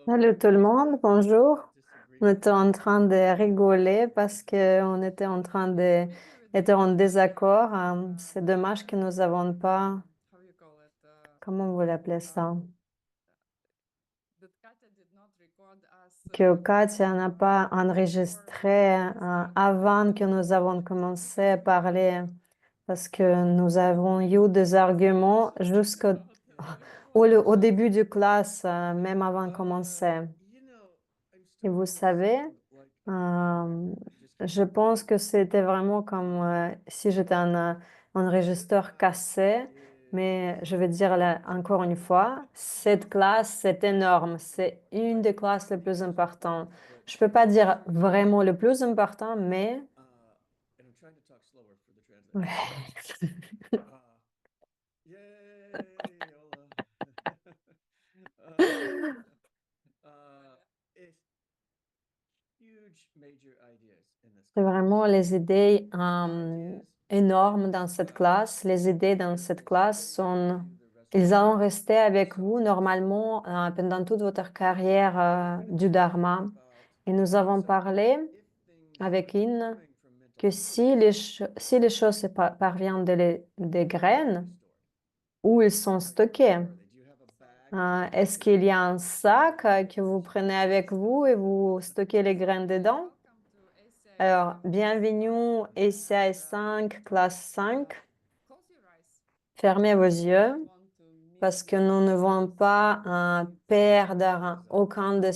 Salut tout le monde, bonjour. On était en train de rigoler parce que on était en train de être en désaccord. C'est dommage que nous n'avons pas, comment vous l'appelez ça? Que Katia n'a pas enregistré avant que nous avons commencé à parler parce que nous avons eu des arguments au début de classe, même avant de commencer. Et vous savez, euh, je pense que c'était vraiment comme si j'étais un enregistreur cassé, mais je vais dire là, encore une fois, cette classe, c'est énorme. C'est une des classes les plus importantes. Je peux pas dire vraiment le plus important, mais ouais. C'est vraiment les idées énormes dans cette classe. Les idées dans cette classe sont, ils allont rester avec vous normalement pendant toute votre carrière du Dharma. Et nous avons parlé avec In que si les choses parviennent des graines, où ils sont stockés. Est-ce qu'il y a un sac que vous prenez avec vous et vous stockez les graines dedans? Alors, bienvenue SCI 5, classe 5. Fermez vos yeux parce que nous ne voulons pas perdre aucune de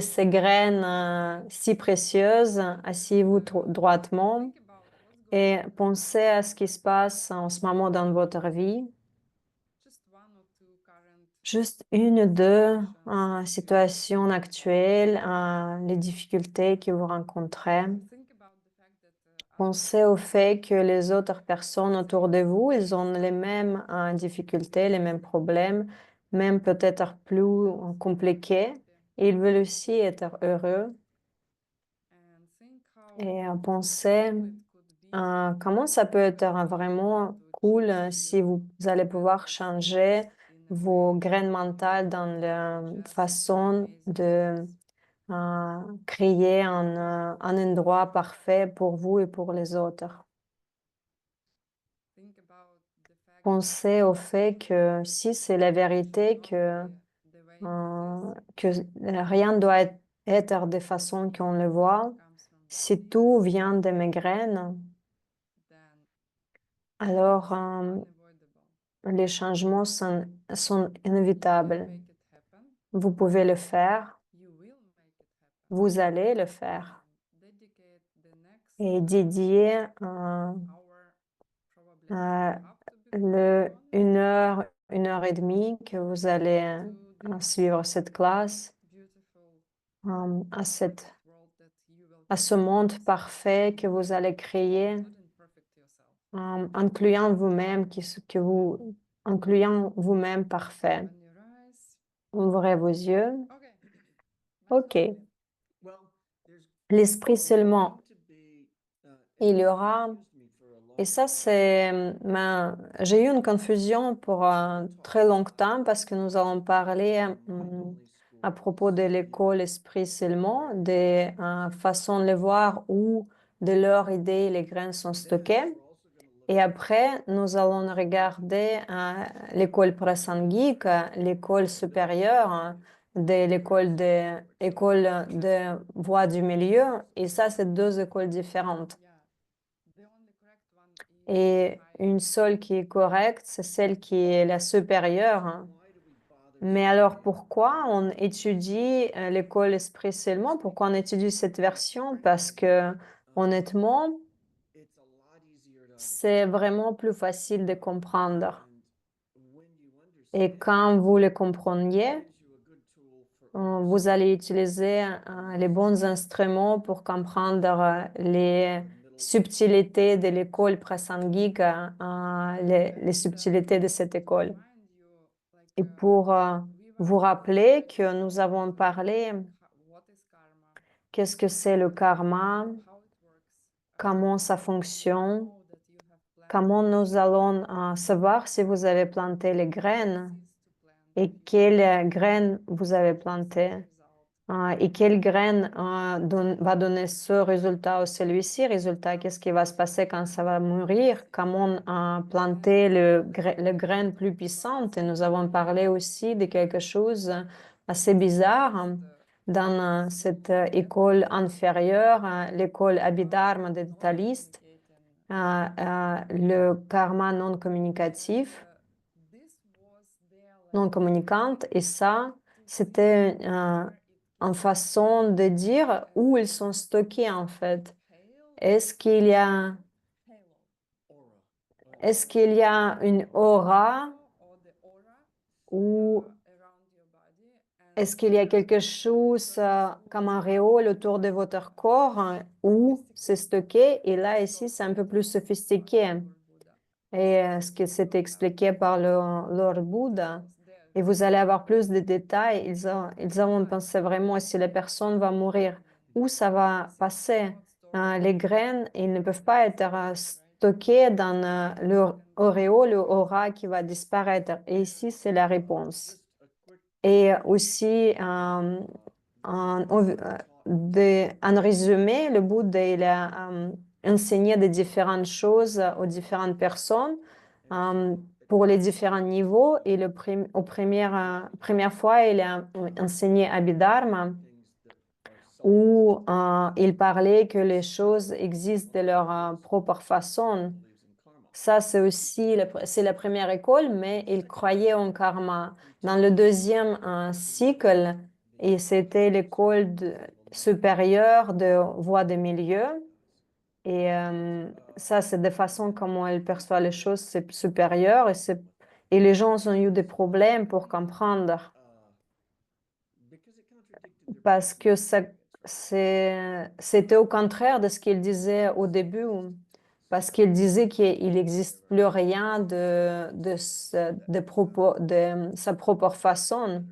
ces graines si précieuses. Asseyez-vous droitement et pensez à ce qui se passe en ce moment dans votre vie. Juste une ou deux situations actuelles, les difficultés que vous rencontrez. Pensez au fait que les autres personnes autour de vous, ils ont les mêmes difficultés, les mêmes problèmes, même peut-être plus compliqués. Et ils veulent aussi être heureux. Et pensez comment ça peut être vraiment cool si vous allez pouvoir changer vos graines mentales dans la façon de créer un endroit parfait pour vous et pour les autres. Pensez au fait que si c'est la vérité que rien ne doit être de façon qu'on le voit, si tout vient de mes graines, alors les changements sont inévitables. Vous pouvez le faire, vous allez le faire et dédier euh, une heure et demie que vous allez suivre cette classe à à ce monde parfait que vous allez créer, incluant vous-même, incluant vous-même parfait. Ouvrez vos yeux. OK. L'esprit seulement. Il y aura. Et ça, j'ai eu une confusion pour un très longtemps parce que nous allons parler à propos de l'école Esprit seulement, des façons de le voir où de leur idée les graines sont stockées. Et après, nous allons regarder l'école prasanguike, l'école supérieure école de voie du milieu. Et ça, c'est deux écoles différentes. Et une seule qui est correcte, c'est celle qui est la supérieure. Mais alors pourquoi on étudie l'école Esprit seulement? Pourquoi on étudie cette version? Parce que honnêtement, c'est vraiment plus facile de comprendre. Et quand vous le compreniez, vous allez utiliser les bons instruments pour comprendre les subtilités de l'école prasanguike, les subtilités de cette école. Et pour vous rappeler que nous avons parlé, qu'est-ce que c'est le karma, comment ça fonctionne, comment nous allons savoir si vous avez planté les graines et quelles graines vous avez plantées. Et quelle graine va donner ce résultat ou celui-ci, résultat, qu'est-ce qui va se passer quand ça va mûrir, comment planter le graine plus puissante. Et nous avons parlé aussi de quelque chose assez bizarre dans cette école inférieure, l'école Abhidharma des détaillistes, le karma non communicatif, non communicante, et ça, c'était une façon de dire où ils sont stockés en fait. Est-ce qu'il y a, est-ce qu'il y a une aura ou est-ce qu'il y a quelque chose comme un auréole autour de votre corps où c'est stocké? Et là, ici, c'est un peu plus sophistiqué. Et ce qui s'est expliqué par le Lord Bouddha. Et vous allez avoir plus de détails. Ils ont pensé vraiment si la personne va mourir, où ça va passer. Les graines, ils ne peuvent pas être stockées dans leur auréole, le aura qui va disparaître. Et ici, c'est la réponse. Et aussi, en résumé, le Bouddha, il a enseigné de différentes choses aux différentes personnes pour les différents niveaux. Et aux première fois, il a enseigné Abhidharma, où il parlait que les choses existent de leur propre façon. Ça, c'est aussi c'est la première école, mais il croyait en karma. Dans le deuxième cycle, et c'était l'école supérieure de voie de milieu. Et ça, c'est de façon comment elle perçoit les choses, c'est supérieur. Et les gens ont eu des problèmes pour comprendre. Parce que c'était au contraire de ce qu'il disait au début. Parce qu'il disait qu'il n'existe plus rien de sa propre façon.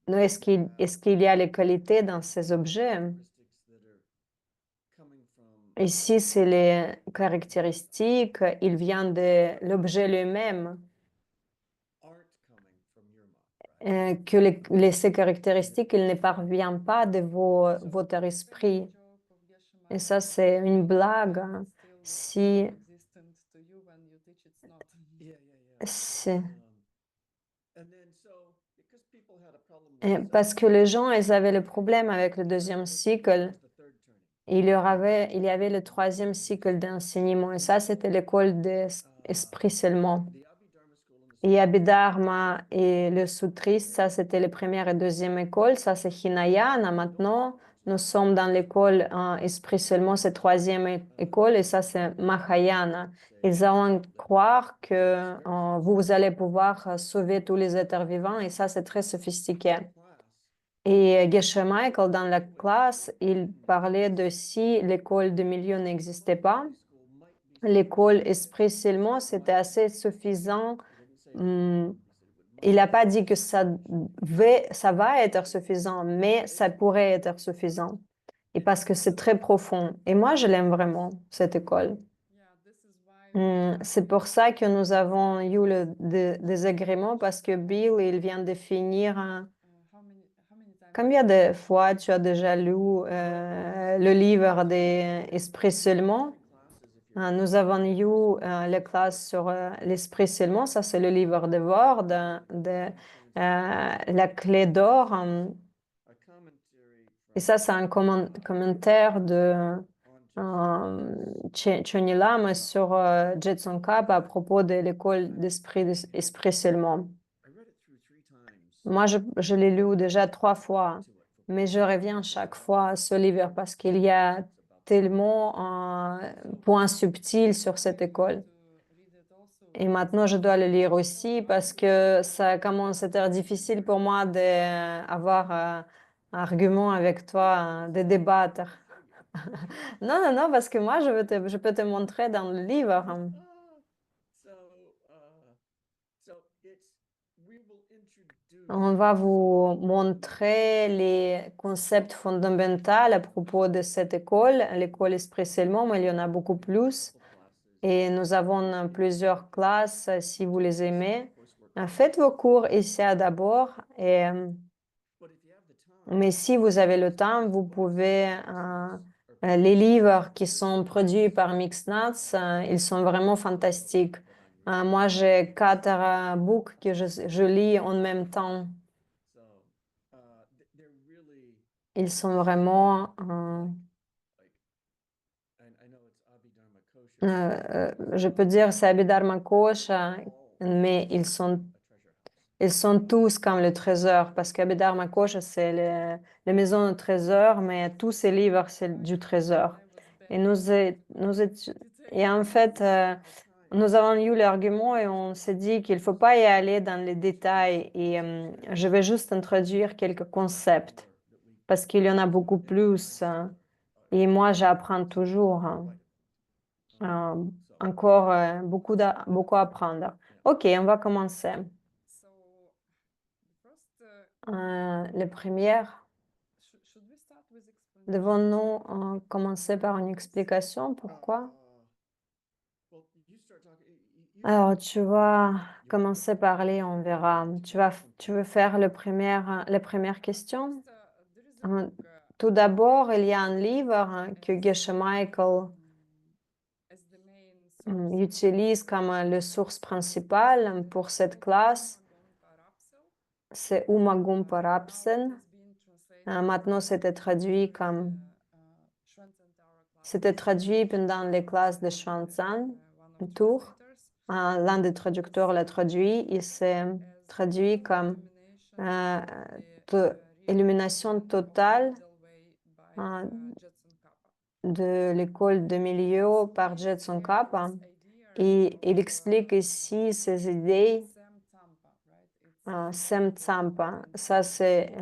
Non, est-ce qu'il y a les qualités dans ces objets? Ici, c'est les caractéristiques, il vient de l'objet lui-même, ces caractéristiques, il ne parvient pas de votre esprit. Et ça, c'est une blague, hein. Si, si- Parce que les gens, ils avaient le problème avec le deuxième cycle. Il y avait le troisième cycle d'enseignement. Et ça, c'était l'école des esprits seulement. Et Abhidharma et le Sutriste, ça, c'était les première et deuxième école. Ça, c'est Hinayana. Maintenant, nous sommes dans l'école Esprit seulement, c'est troisième école. Et ça, c'est Mahayana. Ils vont croire que vous allez pouvoir sauver tous les êtres vivants. Et ça, c'est très sophistiqué. Et Geshe Michael, dans la classe, il parlait de si l'école de milieu n'existait pas, l'école Esprit seulement, c'était assez suffisant. Il n'a pas dit que ça va être suffisant, mais ça pourrait être suffisant. Et parce que c'est très profond. Et moi, je l'aime vraiment, cette école. C'est pour ça que nous avons eu le désagrément, parce que Bill, il vient de finir. Combien de fois tu as déjà lu le livre des esprits seulement? Nous avons eu la classe sur l'esprit seulement. Ça, c'est le livre de Word, La clé d'or. Et ça, c'est un commentaire de Chöny Lama sur Jetson Kappa à propos de l'école d'esprit seulement. Moi, je l'ai lu déjà 3 fois, mais je reviens chaque fois à ce livre parce qu'il y a tellement un point subtil sur cette école. Et maintenant, je dois le lire aussi parce que ça commence à être difficile pour moi d'avoir un argument avec toi, de débattre. Non, non, non, parce que moi, je peux te montrer dans le livre. On va vous montrer les concepts fondamentaux à propos de cette école, l'école Esprit seulement, mais il y en a beaucoup plus. Et nous avons plusieurs classes si vous les aimez. Faites vos cours ici d'abord, mais si vous avez le temps, vous pouvez, les livres qui sont produits par Mixnuts, ils sont vraiment fantastiques. Moi, j'ai 4 books que je lis en même temps. Ils sont vraiment, je peux dire c'est Abhidharma Kosha, mais ils sont tous comme le trésor, parce qu'Abhidharma Kosha, c'est la maison de trésor, mais tous ces livres, c'est du trésor. Et et en fait, nous avons eu l'argument et on s'est dit qu'il ne faut pas y aller dans les détails. Et je vais juste introduire quelques concepts, parce qu'il y en a beaucoup plus. Et moi, j'apprends toujours. Euh, encore beaucoup à apprendre. OK, on va commencer. Les premières, devons-nous commencer par une explication? Pourquoi? Alors, tu vas commencer à parler, on verra. Tu veux faire la première question? Tout d'abord, il y a un livre que Geshe Michael utilise comme la source principale pour cette classe. C'est Umagum Parapsen. Maintenant, c'était traduit pendant les classes de Xuanzang Tour. L'un des traducteurs l'a traduit. Il s'est traduit comme euh, illumination totale euh, de l'école de milieu par Jetson Kappa. Et il explique ici ces idées. Sem Tsampa, ça c'est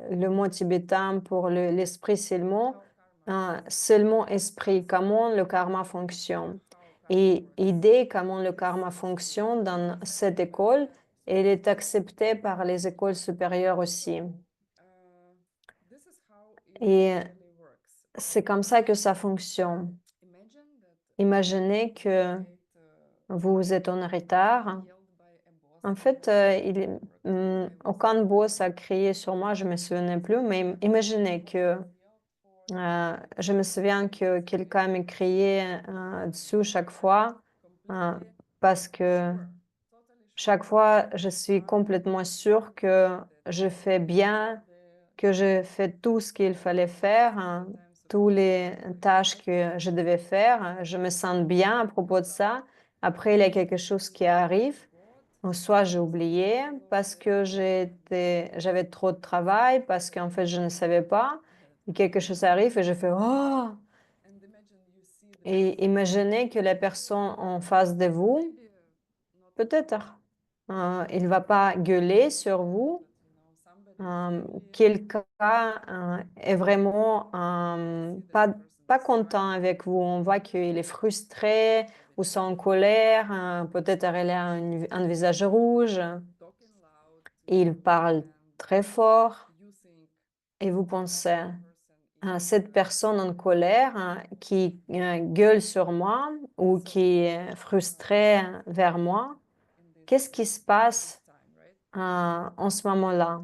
le mot tibétain pour l'esprit seulement. Seulement esprit, comment le karma fonctionne. Et idée comment le karma fonctionne dans cette école, elle est acceptée par les écoles supérieures aussi. Et c'est comme ça que ça fonctionne. Imaginez que vous êtes en retard. En fait, aucun boss a crié sur moi, je me souviens plus, mais imaginez que je me souviens que quelqu'un m'a crié dessus chaque fois euh, parce que chaque fois, je suis complètement sûre que je fais bien, que je fais tout ce qu'il fallait faire, toutes les tâches que je devais faire. Je me sens bien à propos de ça. Après, il y a quelque chose qui arrive. Soit j'ai oublié parce que j'avais trop de travail, parce qu'en fait, je ne savais pas. Et quelque chose arrive et je fais «Oh!» Et imaginez que la personne en face de vous, peut-être, il va pas gueuler sur vous. Quelqu'un est vraiment pas content avec vous. On voit qu'il est frustré ou sont en colère. Peut-être il a un visage rouge. Il parle très fort et vous pensez, cette personne en colère qui gueule sur moi ou qui est frustrée vers moi, qu'est-ce qui se passe en ce moment-là?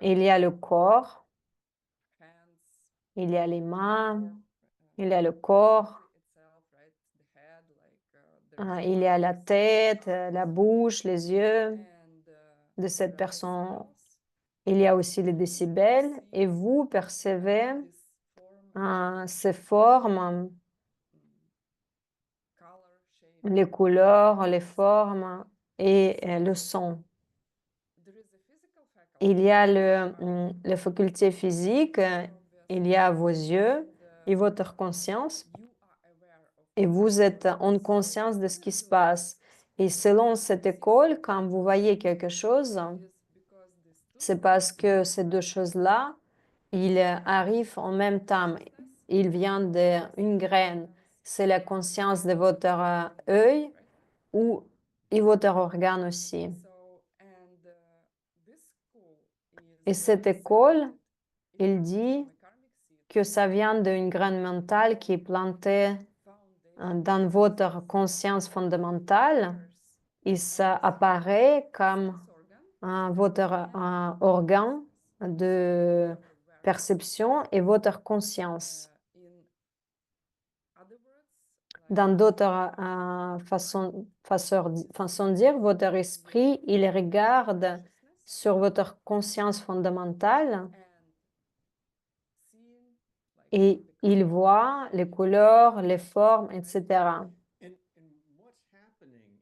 Il y a le corps, il y a les mains, il y a le corps, il y a la tête, la bouche, les yeux de cette personne. Il y a aussi les décibels et vous percevez ces formes, les couleurs, les formes et le son. Il y a la faculté physique, il y a vos yeux et votre conscience. Et vous êtes en conscience de ce qui se passe. Et selon cette école, quand vous voyez quelque chose, c'est parce que ces deux choses-là, ils arrivent en même temps. Ils viennent d'une graine. C'est la conscience de votre œil ou et votre organe aussi. Et cette école, il dit que ça vient d'une graine mentale qui est plantée dans votre conscience fondamentale et ça apparaît comme votre organe de perception et votre conscience. Dans d'autres façons de dire, votre esprit, il regarde sur votre conscience fondamentale et il voit les couleurs, les formes, etc.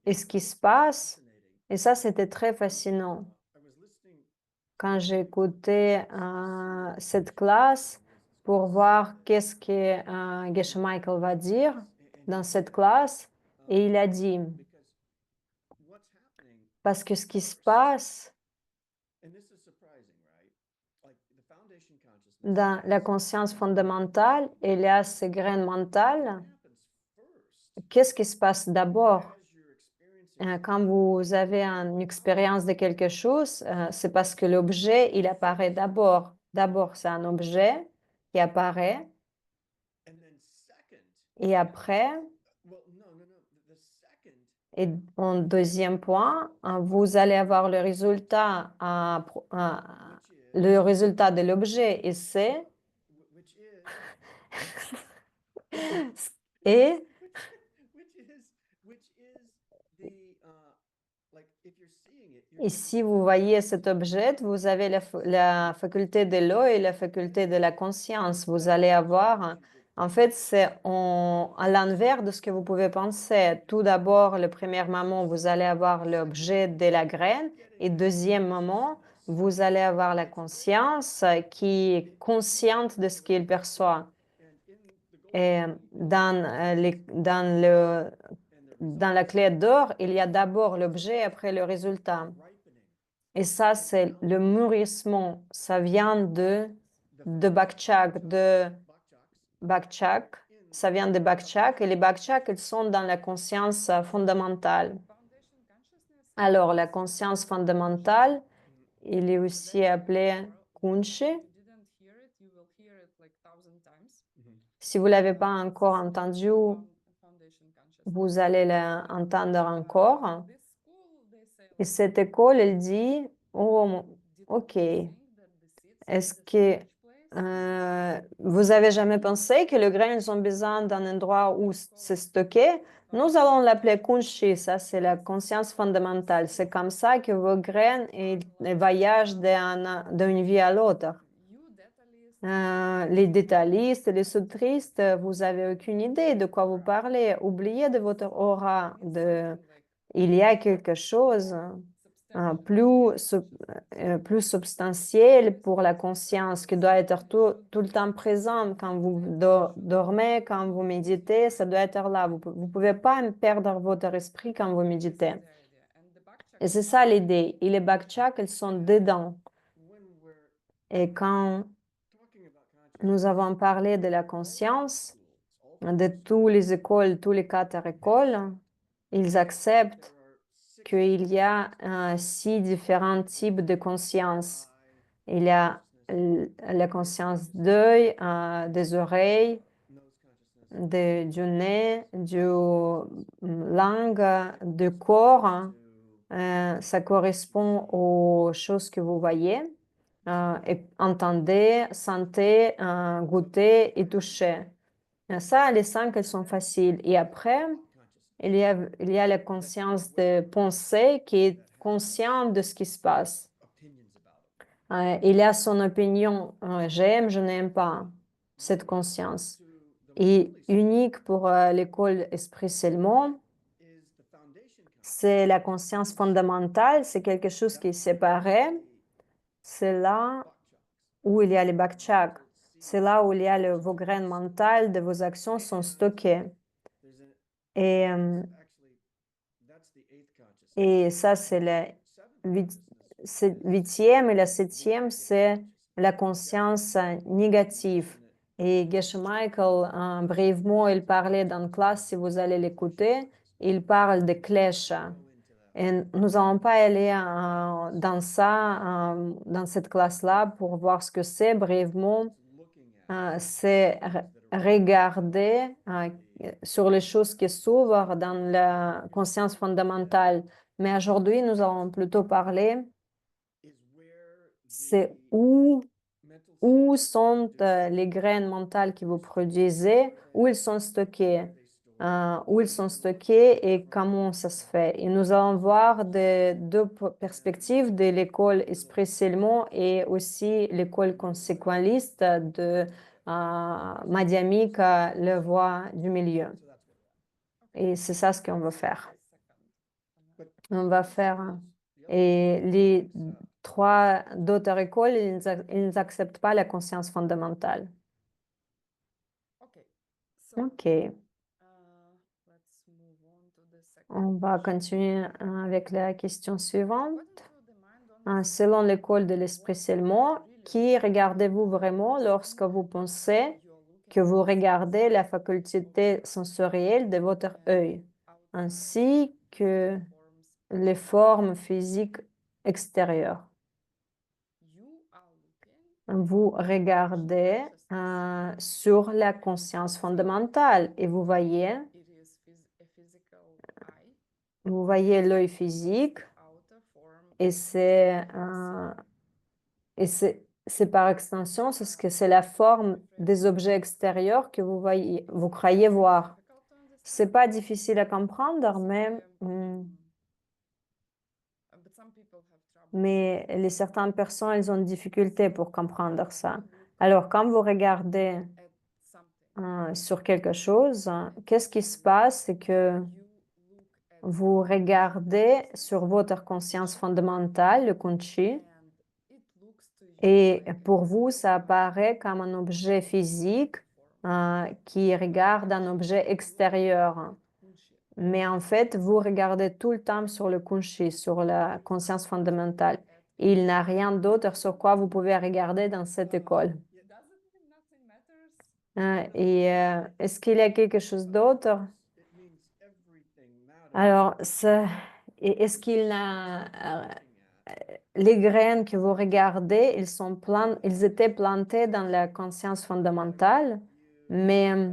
Et ce qui se passe, et ça c'était très fascinant, quand j'ai écouté cette classe pour voir qu'est-ce que Geshe Michael va dire dans cette classe, et il a dit, parce que ce qui se passe dans la conscience fondamentale et là, ces graines mentales, qu'est-ce qui se passe d'abord? Quand vous avez une expérience de quelque chose, c'est parce que l'objet, il apparaît d'abord. D'abord, c'est un objet qui apparaît et après, et en deuxième point, vous allez avoir le résultat de l'objet et c'est et Et si vous voyez cet objet, vous avez la faculté de l'eau et la faculté de la conscience. Vous allez avoir, en fait, c'est à l'envers de ce que vous pouvez penser. Tout d'abord, le premier moment, vous allez avoir l'objet de la graine et deuxième moment, vous allez avoir la conscience qui est consciente de ce qu'il perçoit. Et dans la clé d'or, il y a d'abord l'objet, après le résultat. Et ça, c'est le mûrissement. Ça vient de Bakchak, Bakchak. Ça vient de Bakchak. Et les Bakchak, ils sont dans la conscience fondamentale. Alors, la conscience fondamentale, il est aussi appelé Kunshi. Si vous ne l'avez pas encore entendu, vous allez l'entendre encore. Et cette école, elle dit, oh, ok, est-ce que vous avez jamais pensé que les graines ont besoin d'un endroit où c'est stocké? Nous allons l'appeler kunshi, ça c'est la conscience fondamentale. C'est comme ça que vos graines elles voyagent d'une vie à l'autre. Les détaillistes, les sutristes, vous avez aucune idée de quoi vous parlez. Oubliez de votre aura. Il y a quelque chose plus substantiel pour la conscience qui doit être tout le temps présent quand vous dormez, quand vous méditez, ça doit être là. Vous ne pouvez pas perdre votre esprit quand vous méditez. Et c'est ça l'idée. Et les Bakchak, elles sont dedans. Et quand nous avons parlé de la conscience, de toutes les écoles, tous les 4 écoles, ils acceptent qu'il y a 6 différents types de conscience. Il y a la conscience d'œil, des oreilles, du nez, du langue, du corps. Ça correspond aux choses que vous voyez, et entendez, sentez, goûtez et touchez. Ça, les 5, elles sont faciles. Et après, il y a la conscience de pensée qui est consciente de ce qui se passe. Il a son opinion, j'aime, je n'aime pas, cette conscience. Et unique pour l'école Esprit Seulement, c'est la conscience fondamentale, c'est quelque chose qui est séparé. C'est là où il y a les bakchak. C'est là où il y a vos graines mentales de vos actions sont stockées. Et, et ça, c'est le 8e et la 7e, c'est la conscience négative. Et Geshe Michael, brièvement, il parlait dans la classe, si vous allez l'écouter, il parle de klesha. Et nous n'allons pas aller dans ça, dans cette classe-là, pour voir ce que c'est. Brièvement, c'est regarder sur les choses qui s'ouvrent dans la conscience fondamentale. Mais aujourd'hui, nous allons plutôt parler, c'est où sont les graines mentales que vous produisez, où ils sont stockés, et comment ça se fait. Et nous allons voir des deux perspectives de l'école Esprit Seulement et aussi l'école conséquentialiste de Madhyamika, la voie du milieu. Et c'est ça ce qu'on va faire. On va faire. Et les trois d'autres écoles, ils n'acceptent pas la conscience fondamentale. OK. On va continuer avec la question suivante. Selon l'école de l'esprit seulement, qui regardez-vous vraiment lorsque vous pensez que vous regardez la faculté sensorielle de votre œil, ainsi que les formes physiques extérieures? Vous regardez sur la conscience fondamentale et vous voyez l'œil physique et c'est par extension, c'est ce que c'est la forme des objets extérieurs que vous voyez, vous croyez voir. C'est pas difficile à comprendre, mais les certaines personnes, elles ont difficulté pour comprendre ça. Alors, quand vous regardez sur quelque chose, qu'est-ce qui se passe? C'est que vous regardez sur votre conscience fondamentale, le kunchi, et pour vous, ça apparaît comme un objet physique qui regarde un objet extérieur. Mais en fait, vous regardez tout le temps sur le kunchi, sur la conscience fondamentale. Il n'y a rien d'autre sur quoi vous pouvez regarder dans cette école. Est-ce qu'il y a quelque chose d'autre? Alors, est-ce qu'il y a les graines que vous regardez, ils étaient plantés dans la conscience fondamentale, mais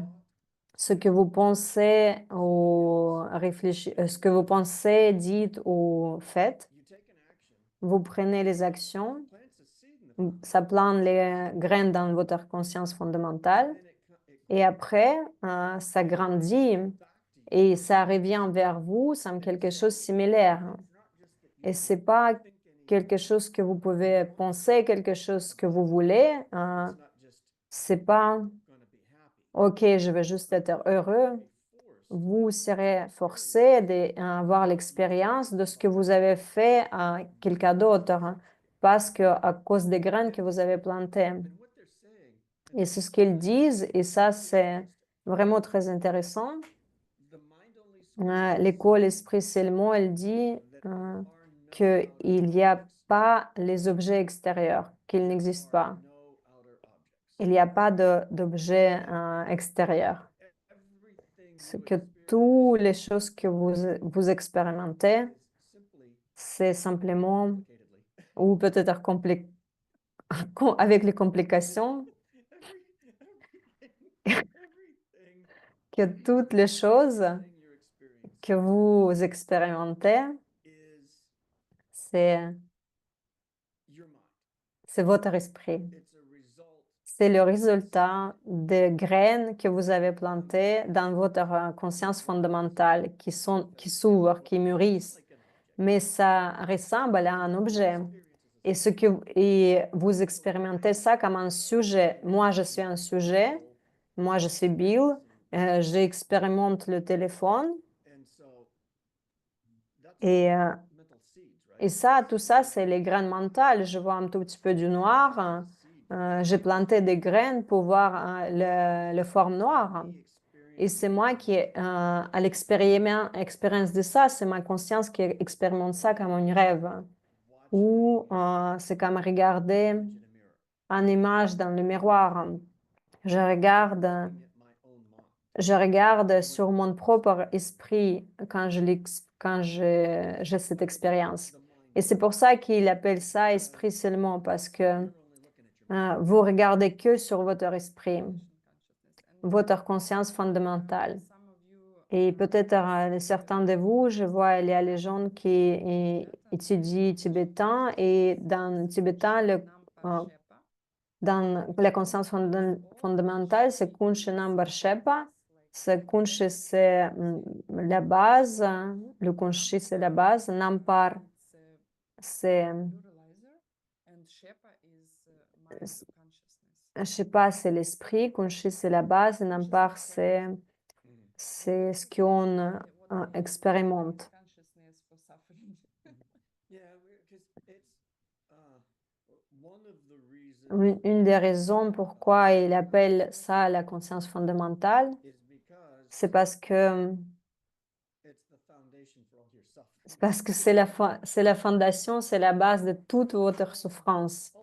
ce que vous pensez ou ce que vous pensez, dites ou faites, vous prenez les actions, ça plante les graines dans votre conscience fondamentale, et après, ça grandit et ça revient vers vous, c'est quelque chose de similaire. Et c'est pas quelque chose que vous pouvez penser, quelque chose que vous voulez. C'est pas OK, je vais juste être heureux. Vous serez forcé d'avoir l'expérience de ce que vous avez fait à quelqu'un d'autre, parce que à cause des graines que vous avez plantées. Et c'est ce qu'ils disent, et ça, c'est vraiment très intéressant. L'école Esprit Seulement, elle dit qu'il n'y a pas les objets extérieurs, qu'ils n'existent pas. Il n'y a pas d'objets extérieurs. C'est que toutes les choses que vous expérimentez, c'est simplement, ou peut-être avec les complications, que toutes les choses que vous expérimentez, c'est votre esprit. C'est le résultat des graines que vous avez plantées dans votre conscience fondamentale, qui s'ouvrent, qui mûrissent. Mais ça ressemble à un objet. Et vous expérimentez ça comme un sujet. Moi, je suis un sujet. Moi, je suis Bill. J'expérimente le téléphone. Et tout ça, c'est les graines mentales. Je vois un tout petit peu du noir. J'ai planté des graines pour voir le forme noire. Et c'est moi qui, à l'expérience de ça, c'est ma conscience qui expérimente ça comme un rêve. Ou c'est comme regarder une image dans le miroir. Je regarde, je regarde sur mon propre esprit quand j'ai cette expérience. Et c'est pour ça qu'il appelle ça esprit seulement, parce que vous regardez que sur votre esprit, votre conscience fondamentale. Et peut-être certains de vous, je vois, il y a les gens qui étudient tibétain et dans le tibétain, euh, dans la conscience fondamentale, c'est Kunshi Nambar Shepa. Ce Kunshi, c'est la base. Le Kunshi, c'est la base. Nampar, c'est, Shepa, c'est l'esprit. Kunshi, c'est la base. Et Nampar, c'est ce qu'on expérimente. Une des raisons pourquoi il appelle ça la conscience fondamentale, c'est parce que c'est la fondation, c'est la base de toute votre souffrance.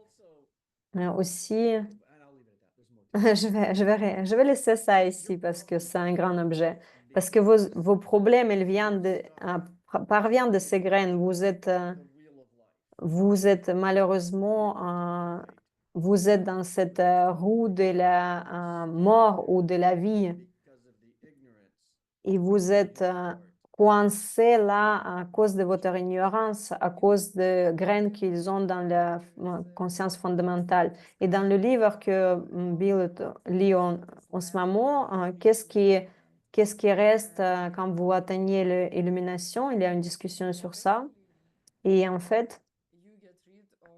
Aussi, je vais laisser ça ici parce que c'est un grand objet. Parce que vos problèmes, ils parviennent de ces graines. Vous êtes malheureusement, vous êtes dans cette roue de la mort ou de la vie. Et vous êtes coincé là à cause de votre ignorance, à cause de graines qu'ils ont dans la conscience fondamentale. Et dans le livre que Bill lit en ce moment, qu'est-ce qui reste quand vous atteignez l'illumination? Il y a une discussion sur ça. Et en fait,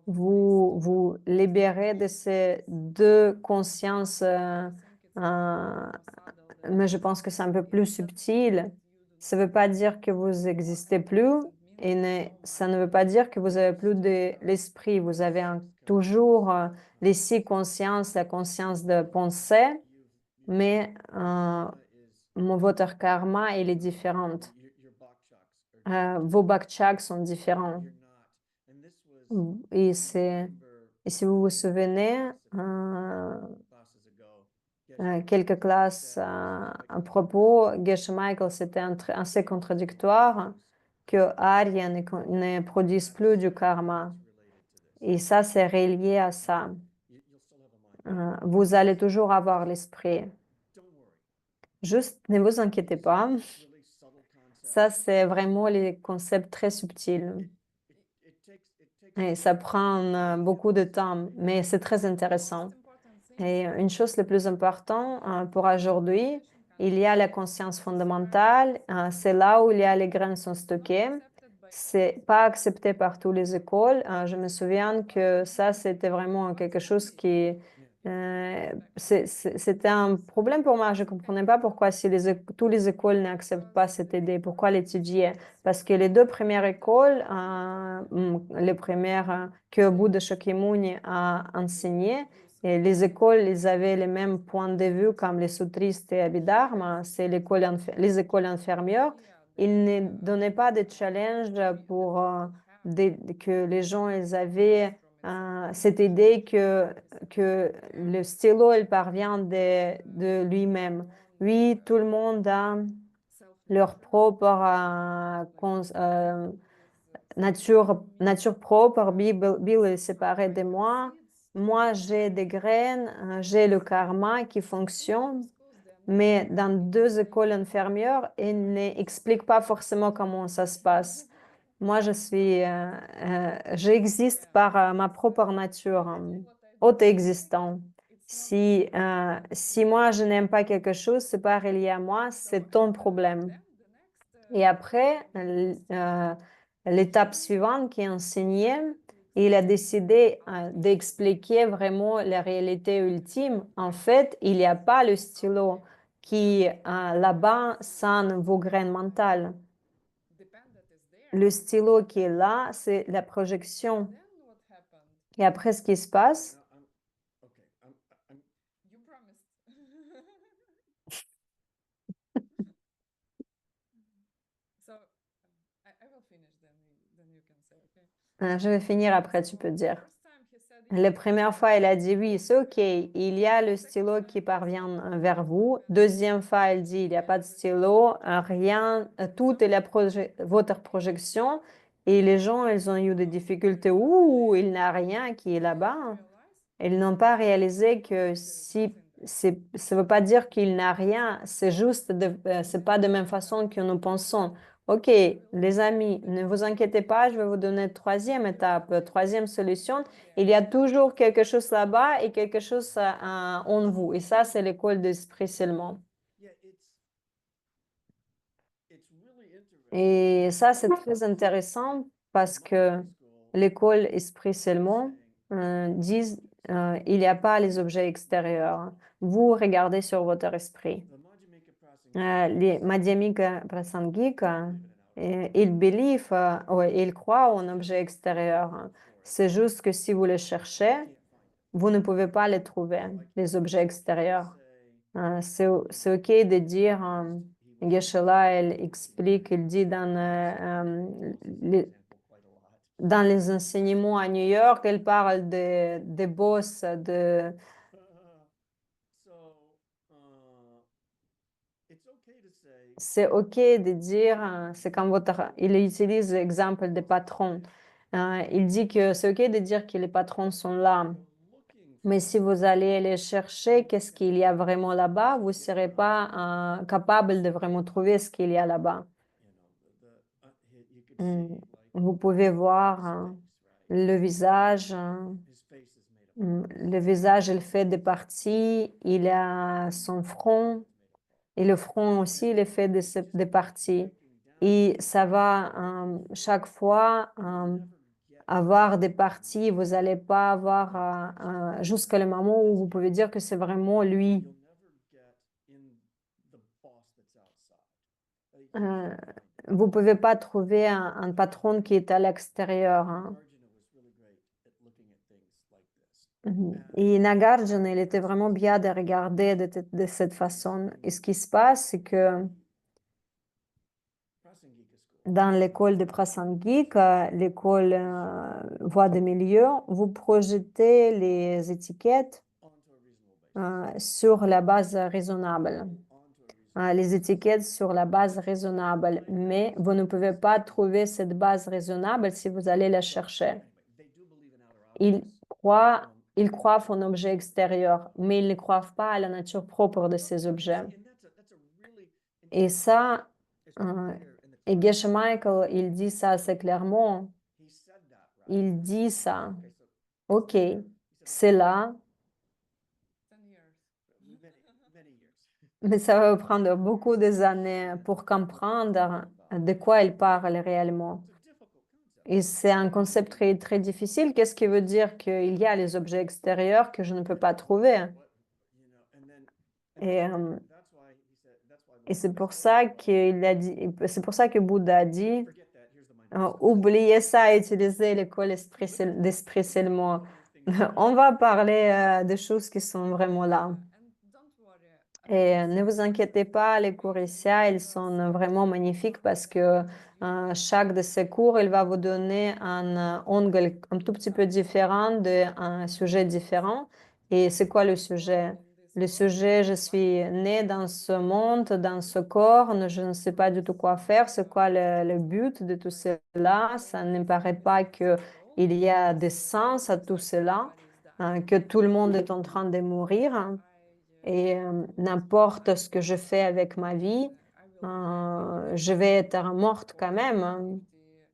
vous libérez de ces deux consciences, mais je pense que c'est un peu plus subtil. Ça ne veut pas dire que vous n'existez plus et ça ne veut pas dire que vous avez plus de l'esprit. Vous avez toujours les six consciences, la conscience de pensée, mais votre karma, il est différent. Vos bakchaks sont différents. Et si vous vous souvenez, quelques classes à propos, Geshe Michael, c'était assez contradictoire que Arya ne produise plus du karma. Et ça, c'est relié à ça. Vous allez toujours avoir l'esprit. Juste, ne vous inquiétez pas. Ça, c'est vraiment les concepts très subtils. Et ça prend beaucoup de temps, mais c'est très intéressant. Et une chose la plus importante pour aujourd'hui, il y a la conscience fondamentale. C'est là où il y a les graines sont stockées. C'est pas accepté par toutes les écoles. Je me souviens que ça, c'était vraiment quelque chose qui c'était un problème pour moi. Je comprenais pas pourquoi si toutes les écoles n'acceptent pas cette idée, pourquoi l'étudier. Parce que les deux premières écoles, les premières que Bouddha Shakyamuni a enseigné, et les écoles, ils avaient les mêmes points de vue comme les sutristes et Abhidharma, c'est les écoles infirmières. Ils ne donnaient pas de challenge pour que les gens ils avaient cette idée que le stylo, il parvient de lui-même. Oui, tout le monde a leur propre nature propre. Bill est séparé de moi. Moi, j'ai des graines, j'ai le karma qui fonctionne, mais dans deux écoles inférieures, ils n'expliquent pas forcément comment ça se passe. Moi, j'existe par ma propre nature, auto-existant. Si moi, je n'aime pas quelque chose, c'est pas relié à moi, c'est ton problème. Et après, l'étape suivante qui est enseignée, il a décidé d'expliquer vraiment la réalité ultime. En fait, il n'y a pas le stylo qui là-bas sans vos graines mentales. Le stylo qui est là, c'est la projection. Et après, ce qui se passe, je vais finir après, tu peux dire. La première fois, elle a dit oui, c'est OK, il y a le stylo qui parvient vers vous. Deuxième fois, elle dit il n'y a pas de stylo, rien, tout est votre projection. Et les gens, ils ont eu des difficultés. Ouh, il n'y a rien qui est là-bas. Ils n'ont pas réalisé que si ça ne veut pas dire qu'il n'a rien, c'est juste, c'est pas de même façon que nous pensons. Ok, les amis, ne vous inquiétez pas, je vais vous donner une troisième étape, troisième solution. Il y a toujours quelque chose là-bas et quelque chose en vous. Et ça, c'est l'école d'esprit seulement. Et ça, c'est très intéressant parce que l'école esprit seulement dit il n'y a pas les objets extérieurs. Vous regardez sur votre esprit. Les Madhyamika Prasangika, ils believe, ouais, ils croient en objets extérieurs. C'est juste que si vous les cherchez, vous ne pouvez pas les trouver, les objets extérieurs. C'est OK de dire, Geshe-la, elle explique, il dit dans les enseignements à New York, elle parle des boss, c'est OK de dire, c'est comme il utilise l'exemple des patrons. Il dit que c'est OK de dire que les patrons sont là. Mais si vous allez les chercher, qu'est-ce qu'il y a vraiment là-bas, vous ne serez pas capable de vraiment trouver ce qu'il y a là-bas. Vous pouvez voir le visage. Le visage, il fait des parties. Il a son front. Et le front aussi, il est fait de parties. Et ça va chaque fois avoir des parties. Vous n'allez pas avoir jusqu'à le moment où vous pouvez dire que c'est vraiment lui. Euh, Vous pouvez pas trouver un patron qui est à l'extérieur, hein. Et Nagarjuna, il était vraiment bien de regarder de cette façon. Et ce qui se passe, c'est que dans l'école de Prasangika, l'école voie de milieu, vous projetez les étiquettes sur la base raisonnable. Les étiquettes sur la base raisonnable, mais vous ne pouvez pas trouver cette base raisonnable si vous allez la chercher. Ils croient, ils croient en objets extérieurs, mais ils ne croient pas à la nature propre de ces objets. Et ça, et Geshe Michael, il dit ça assez clairement. Il dit ça. OK, c'est là, mais ça va prendre beaucoup d'années pour comprendre de quoi il parle réellement. Et c'est un concept très, très difficile. Qu'est-ce qui veut dire qu'il y a les objets extérieurs que je ne peux pas trouver? Et, euh, et c'est pour ça qu'il a dit, c'est pour ça que Bouddha a dit, oubliez ça, utilisez l'école d'esprit seulement. On va parler des choses qui sont vraiment là. Et ne vous inquiétez pas, les cours ici, ils sont vraiment magnifiques parce que chaque de ces cours, il va vous donner un angle un tout petit peu différent d'un sujet différent. Et c'est quoi le sujet? Le sujet, je suis née dans ce monde, dans ce corps, je ne sais pas du tout quoi faire, c'est quoi le but de tout cela? Ça ne me paraît pas qu'il y a de sens à tout cela, que tout le monde est en train de mourir. Et n'importe ce que je fais avec ma vie, je vais être morte quand même, hein.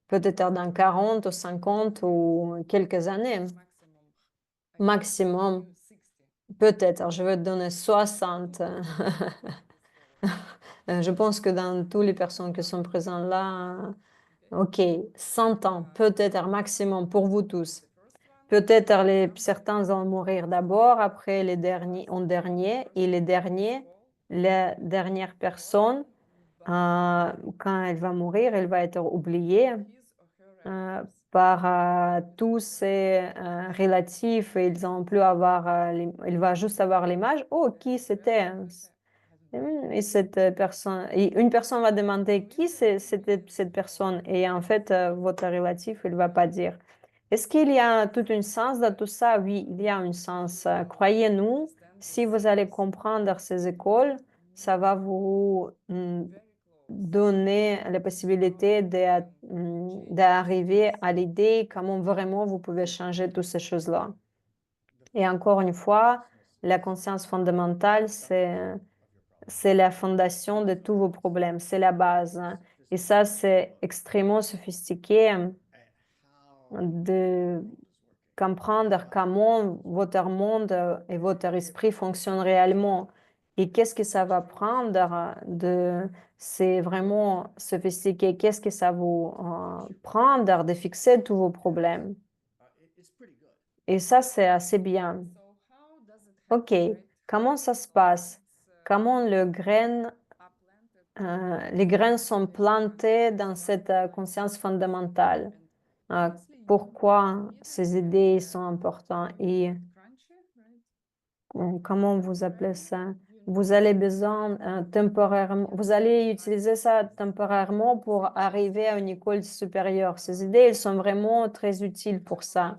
Peut-être dans 40 ou 50 ou quelques années maximum. Peut-être, je vais te donner 60. Je pense que dans toutes les personnes qui sont présentes là, OK, 100 ans, peut-être maximum pour vous tous. Peut-être certains vont mourir d'abord, après les derniers en dernier, et les derniers, la dernière personne, quand elle va mourir, elle va être oubliée euh, par tous ces relatifs. Ils ont plus avoir, il va juste avoir l'image. Oh, qui c'était? Et cette personne, et une personne va demander qui c'était cette personne, et en fait, votre relatif, il va pas dire. Est-ce qu'il y a tout un sens dans tout ça? Oui, il y a un sens. Croyez-nous, si vous allez comprendre ces écoles, ça va vous donner la possibilité d'arriver à l'idée comment vraiment vous pouvez changer toutes ces choses-là. Et encore une fois, La conscience fondamentale, c'est la fondation de tous vos problèmes, c'est la base, hein. Et ça, c'est extrêmement sophistiqué de comprendre comment votre monde et votre esprit fonctionnent réellement. Et qu'est-ce que ça va prendre c'est vraiment sophistiqué. Qu'est-ce que ça vous prendre de fixer tous vos problèmes? Et ça, c'est assez bien. OK. Comment ça se passe? Comment les graines sont plantées dans cette conscience fondamentale? Euh, Pourquoi ces idées sont importantes et comment vous appelez ça? Vous allez besoin temporairement, vous allez utiliser ça temporairement pour arriver à une école supérieure. Ces idées, elles sont vraiment très utiles pour ça,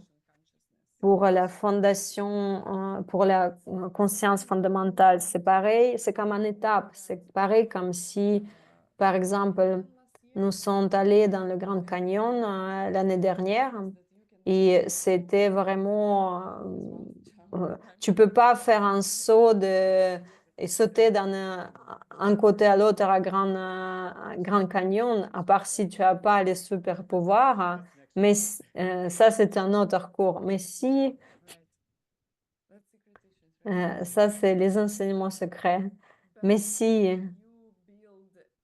pour la fondation, pour la conscience fondamentale. C'est pareil, c'est comme une étape. C'est pareil comme si, par exemple, nous sommes allés dans le Grand Canyon l'année dernière et c'était vraiment, tu peux pas faire un saut et sauter un côté à l'autre à Grand Canyon, à part si tu as pas les super pouvoirs. Mais ça, c'est un autre cours. Ça, c'est les enseignements secrets. Mais si,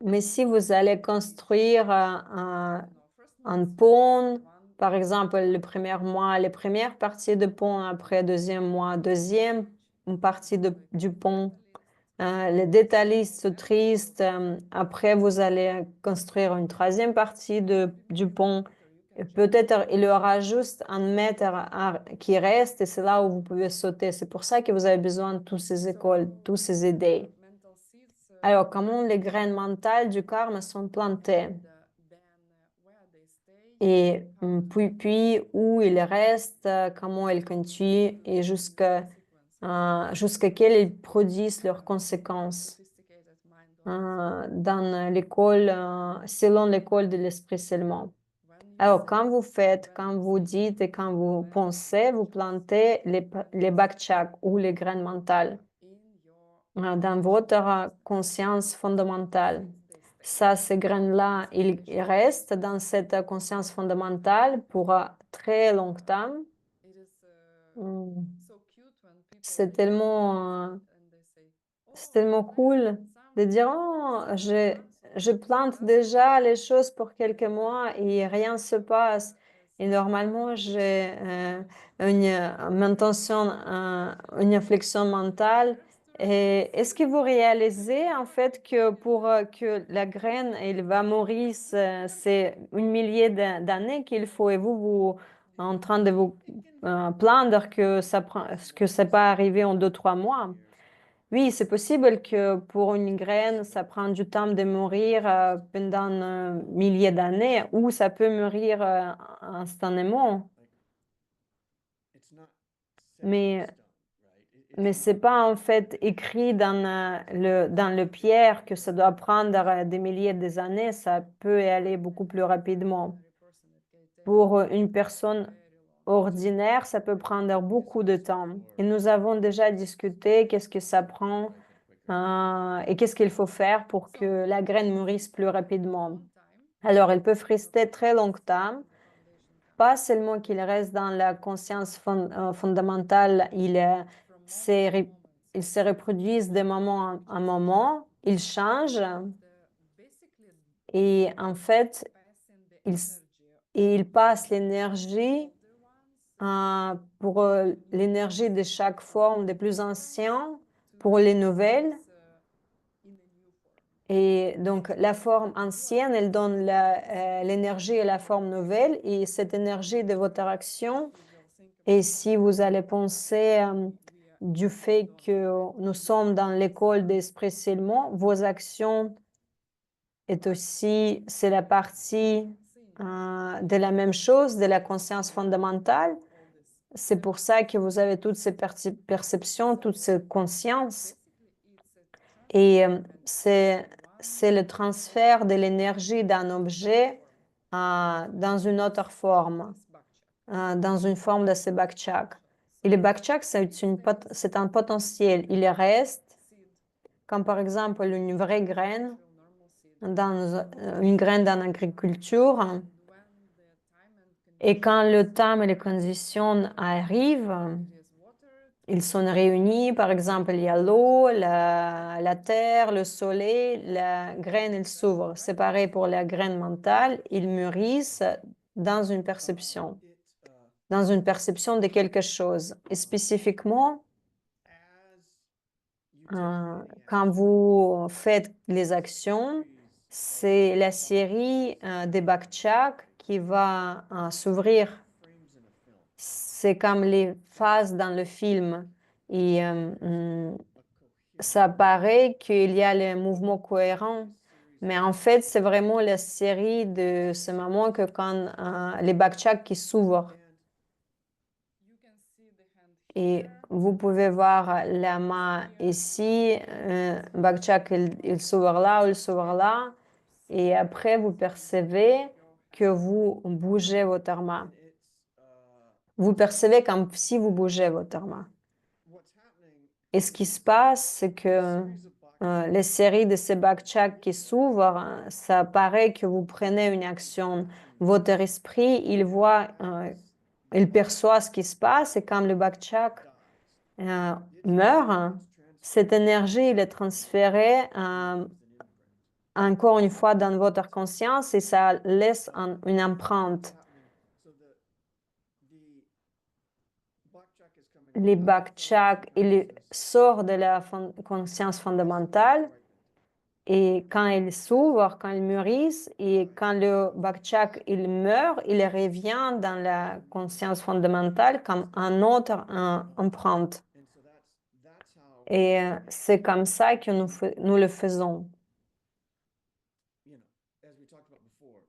mais si vous allez construire un pont, par exemple, le premier mois, les premières parties de pont, après deuxième mois, deuxième partie du pont, les détaillistes tristes, après vous allez construire une troisième partie du pont. Et peut-être il y aura juste un mètre qui reste et c'est là où vous pouvez sauter. C'est pour ça que vous avez besoin de toutes ces écoles, toutes ces idées. Alors, comment les graines mentales du karma sont plantées? Et puis où ils restent, comment ils continuent et jusqu'à quelles ils produisent leurs conséquences dans l'école, selon l'école de l'esprit seulement. Alors, quand vous dites et quand vous pensez, vous plantez les bakchak ou les graines mentales dans votre conscience fondamentale. Ça, ces graines-là, ils restent dans cette conscience fondamentale pour très longtemps. Mm. C'est tellement, c'est tellement cool de dire, oh, je plante déjà les choses pour quelques mois et rien ne se passe. Et normalement, j'ai une intention, une réflexion mentale. Et est-ce que vous réalisez en fait que pour que la graine elle va mourir, c'est une millier d'années qu'il faut et vous en train de vous plaindre que ça pas arrivé en 2, 3 mois. Oui, c'est possible que pour une graine, ça prend du temps de mourir pendant un millier d'années ou ça peut mourir instantanément. Mais, mais c'est pas en fait écrit dans le pierre que ça doit prendre des milliers d'années, ça peut aller beaucoup plus rapidement. Pour une personne ordinaire, ça peut prendre beaucoup de temps. Et nous avons déjà discuté qu'est-ce que ça prend et qu'est-ce qu'il faut faire pour que la graine mûrisse plus rapidement. Alors, elles peuvent rester très longtemps, pas seulement qu'ils restent dans la conscience fondamentale, ils se reproduisent de moment en moment, ils changent et en fait, ils, ils passent l'énergie pour l'énergie de chaque forme des plus anciens pour les nouvelles. Et donc, la forme ancienne, elle donne l'énergie et la forme nouvelle. Et cette énergie de votre action, et si vous allez penser du fait que nous sommes dans l'école d'esprit seulement, vos actions est aussi, c'est la partie de la même chose, de la conscience fondamentale. C'est pour ça que vous avez toutes ces perceptions, toutes ces consciences. Et c'est le transfert de l'énergie d'un objet dans une autre forme, dans une forme de ce bakchak. Et le backtrack, c'est un potentiel. Il reste, comme par exemple une vraie graine, une graine dans l'agriculture. Et quand le temps et les conditions arrivent, ils sont réunis. Par exemple, il y a l'eau, la terre, le soleil, la graine, elle s'ouvre. C'est pareil pour la graine mentale. Ils mûrissent dans une perception, de quelque chose. Et spécifiquement, quand vous faites les actions, c'est la série des backtrack qui va s'ouvrir. C'est comme les phases dans le film. Et ça paraît qu'il y a les mouvements cohérents, mais en fait, c'est vraiment la série de ce moment que quand les backtracks qui s'ouvrent. Et vous pouvez voir la main ici, backtrack, il s'ouvre là ou il s'ouvre là. Et après, vous percevez que vous bougez votre main. Vous percevez comme si vous bougez votre main. Et ce qui se passe, c'est que les séries de ces backtracks qui s'ouvrent, ça paraît que vous prenez une action. Votre esprit, il perçoit ce qui se passe et quand le backtrack meurt, cette énergie, il est transférée encore une fois dans votre conscience et ça laisse une empreinte. Les backtracks, il sort de la conscience fondamentale et quand il s'ouvre, quand il mûrissent et quand le backtrack il meurt, il revient dans la conscience fondamentale comme un autre empreinte. Et c'est comme ça que nous le faisons.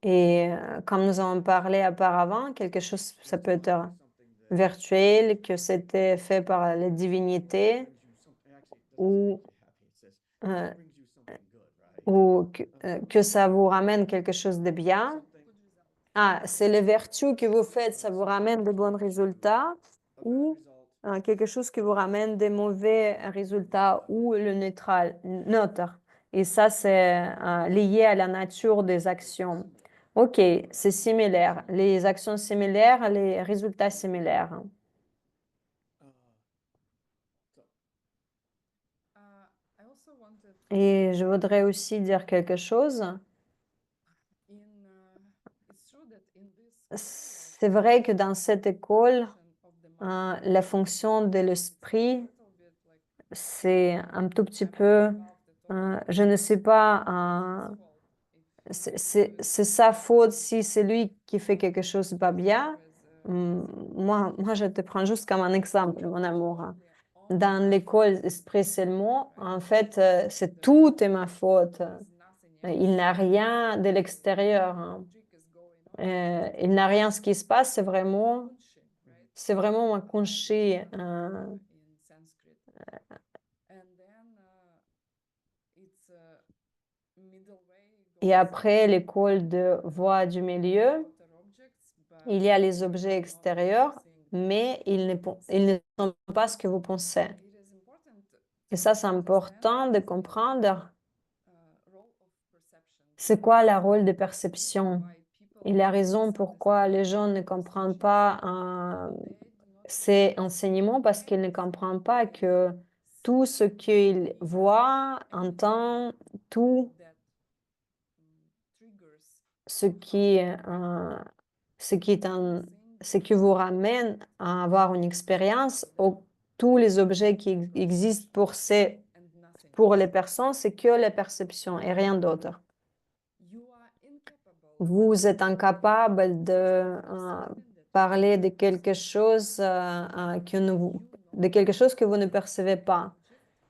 Et comme nous avons parlé auparavant, quelque chose, ça peut être virtuel, que c'était fait par les divinités ou, euh, que ça vous ramène quelque chose de bien. Ah, c'est les vertus que vous faites, ça vous ramène de bons résultats ou quelque chose qui vous ramène des mauvais résultats ou le neutre. Et ça, c'est lié à la nature des actions. OK, c'est similaire. Les actions similaires, les résultats similaires. Et je voudrais aussi dire quelque chose. C'est vrai que dans cette école, la fonction de l'esprit, c'est un tout petit peu, je ne sais pas, c'est sa faute si c'est lui qui fait quelque chose de pas bien. Moi, je te prends juste comme un exemple, mon amour. Dans l'école esprit seulement, en fait, c'est tout est ma faute. Il n'a rien de l'extérieur, hein. Il n'a rien ce qui se passe, c'est vraiment un conché. Et après l'école de voie du milieu, il y a les objets extérieurs, mais ils ne sont pas ce que vous pensez. Et ça, c'est important de comprendre. C'est quoi le rôle de perception? Et la raison pourquoi les gens ne comprennent pas ces enseignements, parce qu'ils ne comprennent pas que tout ce qu'ils voient, entendent, tout ce qui, ce qui est ce qui vous ramène à avoir une expérience, tous les objets qui existent pour les personnes, c'est que la perception et rien d'autre. Vous êtes incapable de parler de quelque chose de quelque chose que vous ne percevez pas.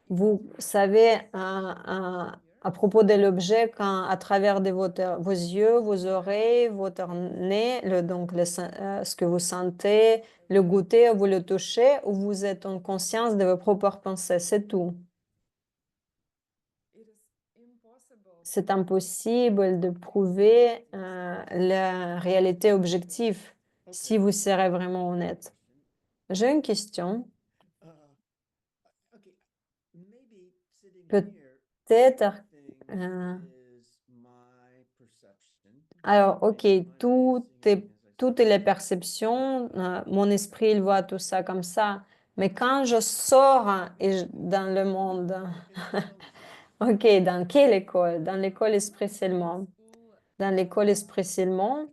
Vous savez à propos de l'objet quand à travers vos yeux, vos oreilles, votre nez, ce que vous sentez, le goûter, vous le touchez, ou vous êtes en conscience de vos propres pensées, c'est tout. C'est impossible de prouver la réalité objective si vous serez vraiment honnête. J'ai une question. Peut-être, euh, alors, ok, toutes les perceptions, mon esprit, il voit tout ça comme ça. Mais quand je sors dans le monde, ok, dans quelle école? Dans l'école esprit seulement. Dans l'école esprit seulement,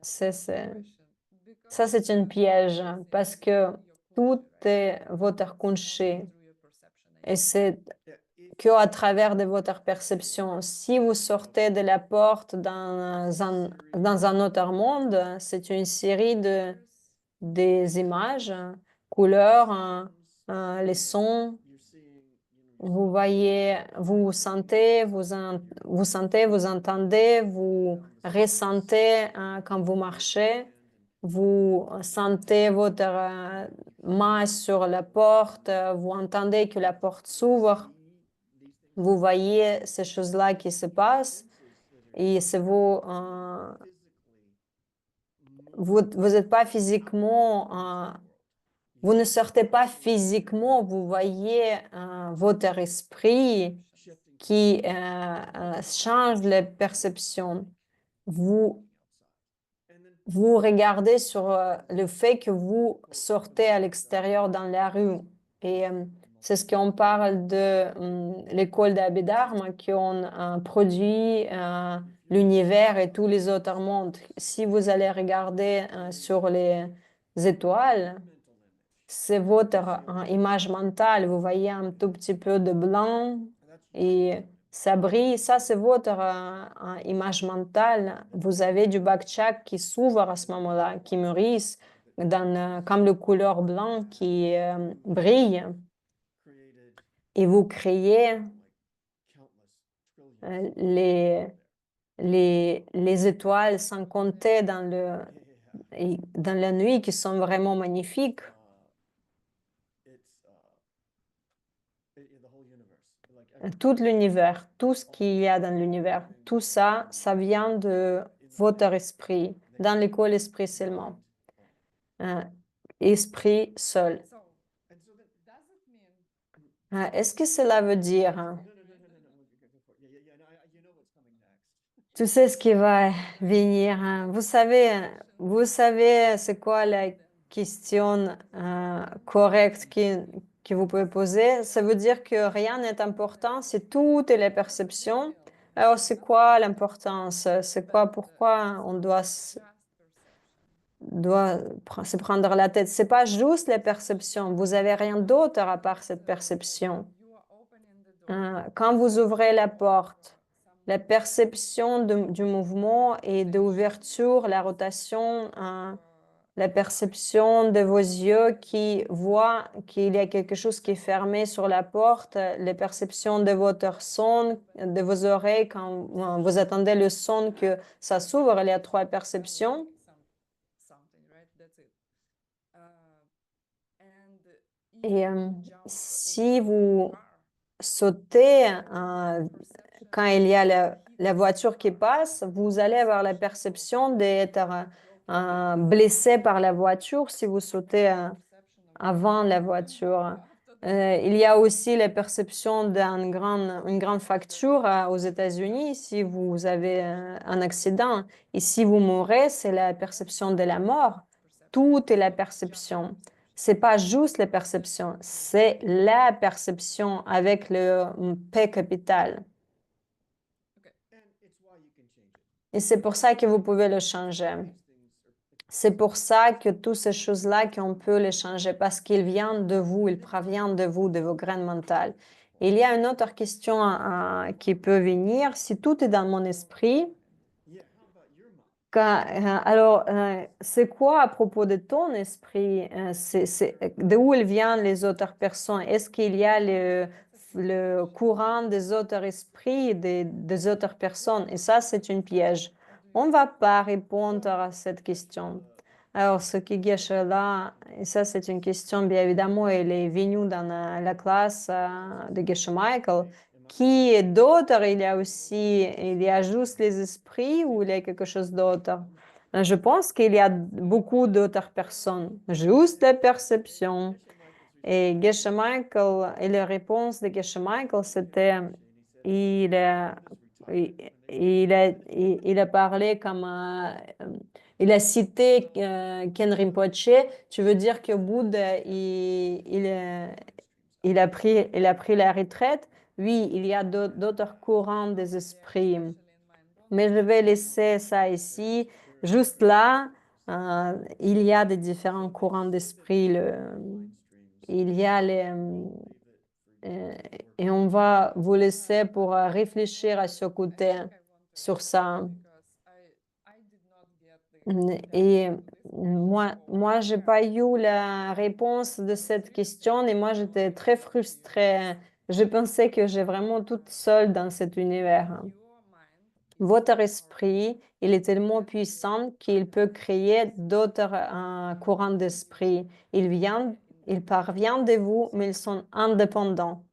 c'est, ça, c'est un piège parce que tout est votre conché. Et c'est que à travers de votre perception. Si vous sortez de la porte dans un autre monde, c'est une série des images, couleurs, les sons. Vous voyez, vous sentez, vous sentez, vous entendez, vous ressentez quand vous marchez. Vous sentez votre main sur la porte, vous entendez que la porte s'ouvre. Vous voyez ces choses-là qui se passent et c'est vous n'êtes pas physiquement, vous ne sortez pas physiquement, vous voyez votre esprit qui change les perceptions. Vous, vous regardez sur le fait que vous sortez à l'extérieur dans la rue. Et c'est ce qu'on parle de l'école d'Abhidharma, qui ont produit l'univers et tous les autres mondes. Si vous allez regarder sur les étoiles, c'est votre image mentale. Vous voyez un tout petit peu de blanc et ça brille. Ça, c'est votre image mentale. Vous avez du bakchak qui s'ouvre à ce moment-là, qui mûrissent comme le couleur blanc qui brille. Et vous créez les, les étoiles sans compter dans la nuit qui sont vraiment magnifiques. Tout l'univers, tout ce qu'il y a dans l'univers, tout ça, ça vient de votre esprit, dans l'école esprit seulement. Esprit seul. Est-ce que cela veut dire, tu sais ce qui va venir, vous savez c'est quoi la question correcte que vous pouvez poser? Ça veut dire que rien n'est important, c'est toutes les perceptions. Alors, c'est quoi l'importance? C'est quoi, pourquoi on doit se prendre la tête? C'est pas juste les perceptions. Vous avez rien d'autre à part cette perception. Quand vous ouvrez la porte, la perception du mouvement et d'ouverture, la rotation, la perception de vos yeux qui voient qu'il y a quelque chose qui est fermé sur la porte, les perceptions de votre son, de vos oreilles quand vous attendez le son que ça s'ouvre, il y a trois perceptions. Et si vous sautez quand il y a la voiture qui passe, vous allez avoir la perception d'être blessé par la voiture si vous sautez avant la voiture. Il y a aussi la perception une grande fracture aux États-Unis si vous avez un accident. Et si vous mourrez, c'est la perception de la mort. Tout est la perception. C'est pas juste la perception, c'est la perception avec le P capital. Et c'est pour ça que vous pouvez le changer. C'est pour ça que toutes ces choses-là, qu'on peut les changer parce qu'ils viennent de vous, ils proviennent de vous, de vos graines mentales. Il y a une autre question qui peut venir. Si tout est dans mon esprit, alors, c'est quoi à propos de ton esprit? De où il viennent les autres personnes? Est-ce qu'il y a le courant des autres esprits, des autres personnes? Et ça, c'est une piège. On ne va pas répondre à cette question. Alors, ce qui gâche là, et ça, c'est une question, bien évidemment, elle est venue dans la classe de Geshe Michael. Qui est d'autre? Il y a juste les esprits ou il y a quelque chose d'autre? Je pense qu'il y a beaucoup d'autres personnes, juste la perception. Et Geshe-Michael, et la réponse de Geshe-Michael, c'était, il a, il a parlé comme, il a cité Ken Rinpoche, tu veux dire que Bouddha, il a pris la retraite? Oui, il y a d'autres courants des esprits. Mais je vais laisser ça ici. Juste là, il y a des différents courants d'esprit. Il y a les, euh, et on va vous laisser pour réfléchir à ce côté, sur ça. Et moi, j'ai pas eu la réponse de cette question et moi, j'étais très frustrée. Je pensais que j'ai vraiment toute seule dans cet univers. Votre esprit, il est tellement puissant qu'il peut créer d'autres courants d'esprit. Il parvient de vous, mais ils sont indépendants.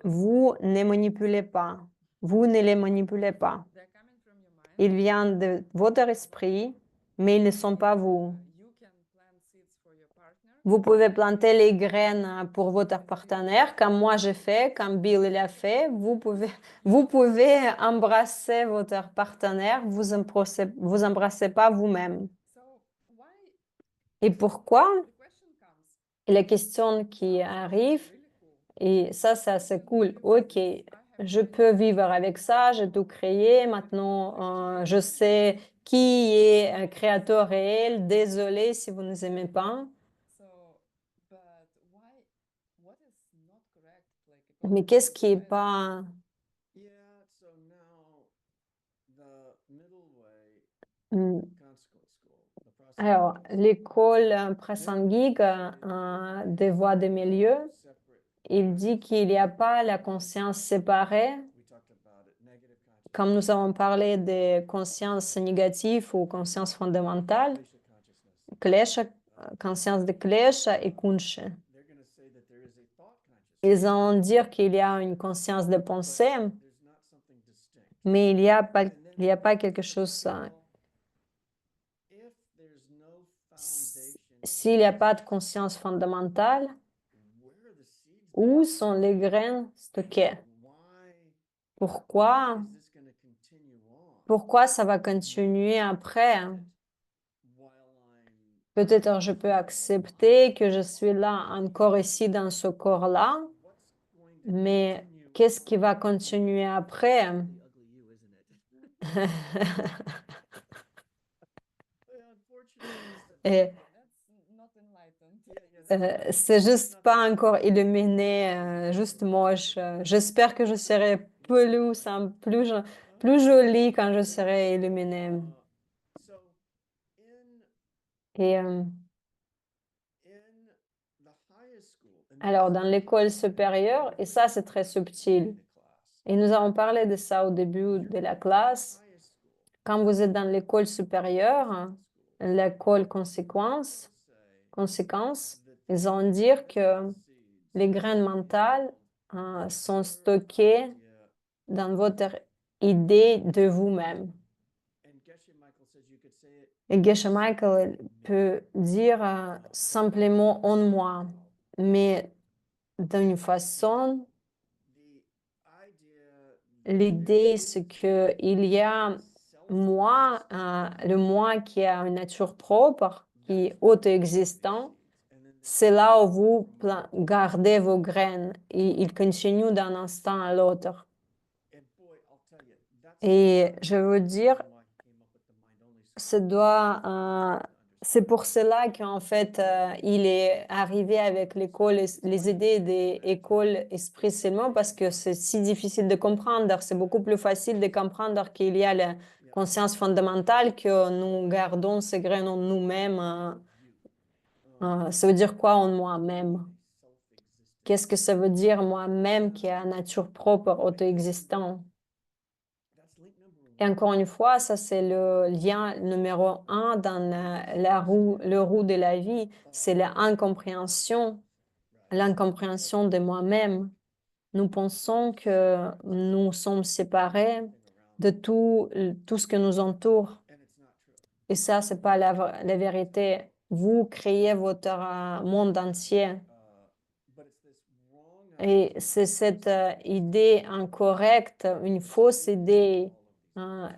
Vous ne manipulez pas. Vous ne les manipulez pas. Ils viennent de votre esprit, mais ils ne sont pas vous. Vous pouvez planter les graines pour votre partenaire, comme moi j'ai fait, comme Bill l'a fait. Vous pouvez embrasser votre partenaire, vous embrassez pas vous-même. Et pourquoi? Et la question qui arrive, et ça, c'est assez cool. OK, je peux vivre avec ça, j'ai tout créé. Maintenant, je sais qui est un créateur réel. Désolé si vous ne nous aimez pas. Mais qu'est-ce qui est pas... Hmm. Alors, l'école prasanguique des voies de milieu, il dit qu'il n'y a pas la conscience séparée, comme nous avons parlé de conscience négative ou conscience fondamentale, klesha, conscience de klesha et kunsha. Ils vont dire qu'il y a une conscience de pensée, mais il y a pas quelque chose. S'il n'y a pas de conscience fondamentale, où sont les graines stockées? Pourquoi? Pourquoi ça va continuer après? Peut-être je peux accepter que je suis là encore ici dans ce corps-là, mais qu'est-ce qui va continuer après? Et, c'est juste pas encore illuminé, juste moche. J'espère que je serai plus jolie quand je serai illuminée. Et alors, dans l'école supérieure, et ça, c'est très subtil. Et nous avons parlé de ça au début de la classe. Quand vous êtes dans l'école supérieure, l'école conséquence, ils vont dire que les graines mentales sont stockées dans votre idée de vous-même. Et Geshe Michael peut dire simplement en moi, mais d'une façon, l'idée c'est que il y a moi, le moi qui a une nature propre, qui est auto-existant. C'est là où vous gardez vos graines et ils continuent d'un instant à l'autre. Et je veux dire, c'est pour cela qu'en fait, il est arrivé avec l'école, les idées des écoles Esprit seulement parce que c'est si difficile de comprendre. C'est beaucoup plus facile de comprendre qu'il y a la conscience fondamentale que nous gardons ces graines en nous-mêmes. Ça veut dire quoi en moi-même? Qu'est-ce que ça veut dire moi-même qui a nature propre, auto-existant? Et encore une fois, ça c'est le lien numéro un dans le roue de la vie, c'est l'incompréhension de moi-même. Nous pensons que nous sommes séparés de tout ce que nous entoure. Et ça, c'est pas la vérité. Vous créez votre monde entier. Et c'est cette idée incorrecte, une fausse idée.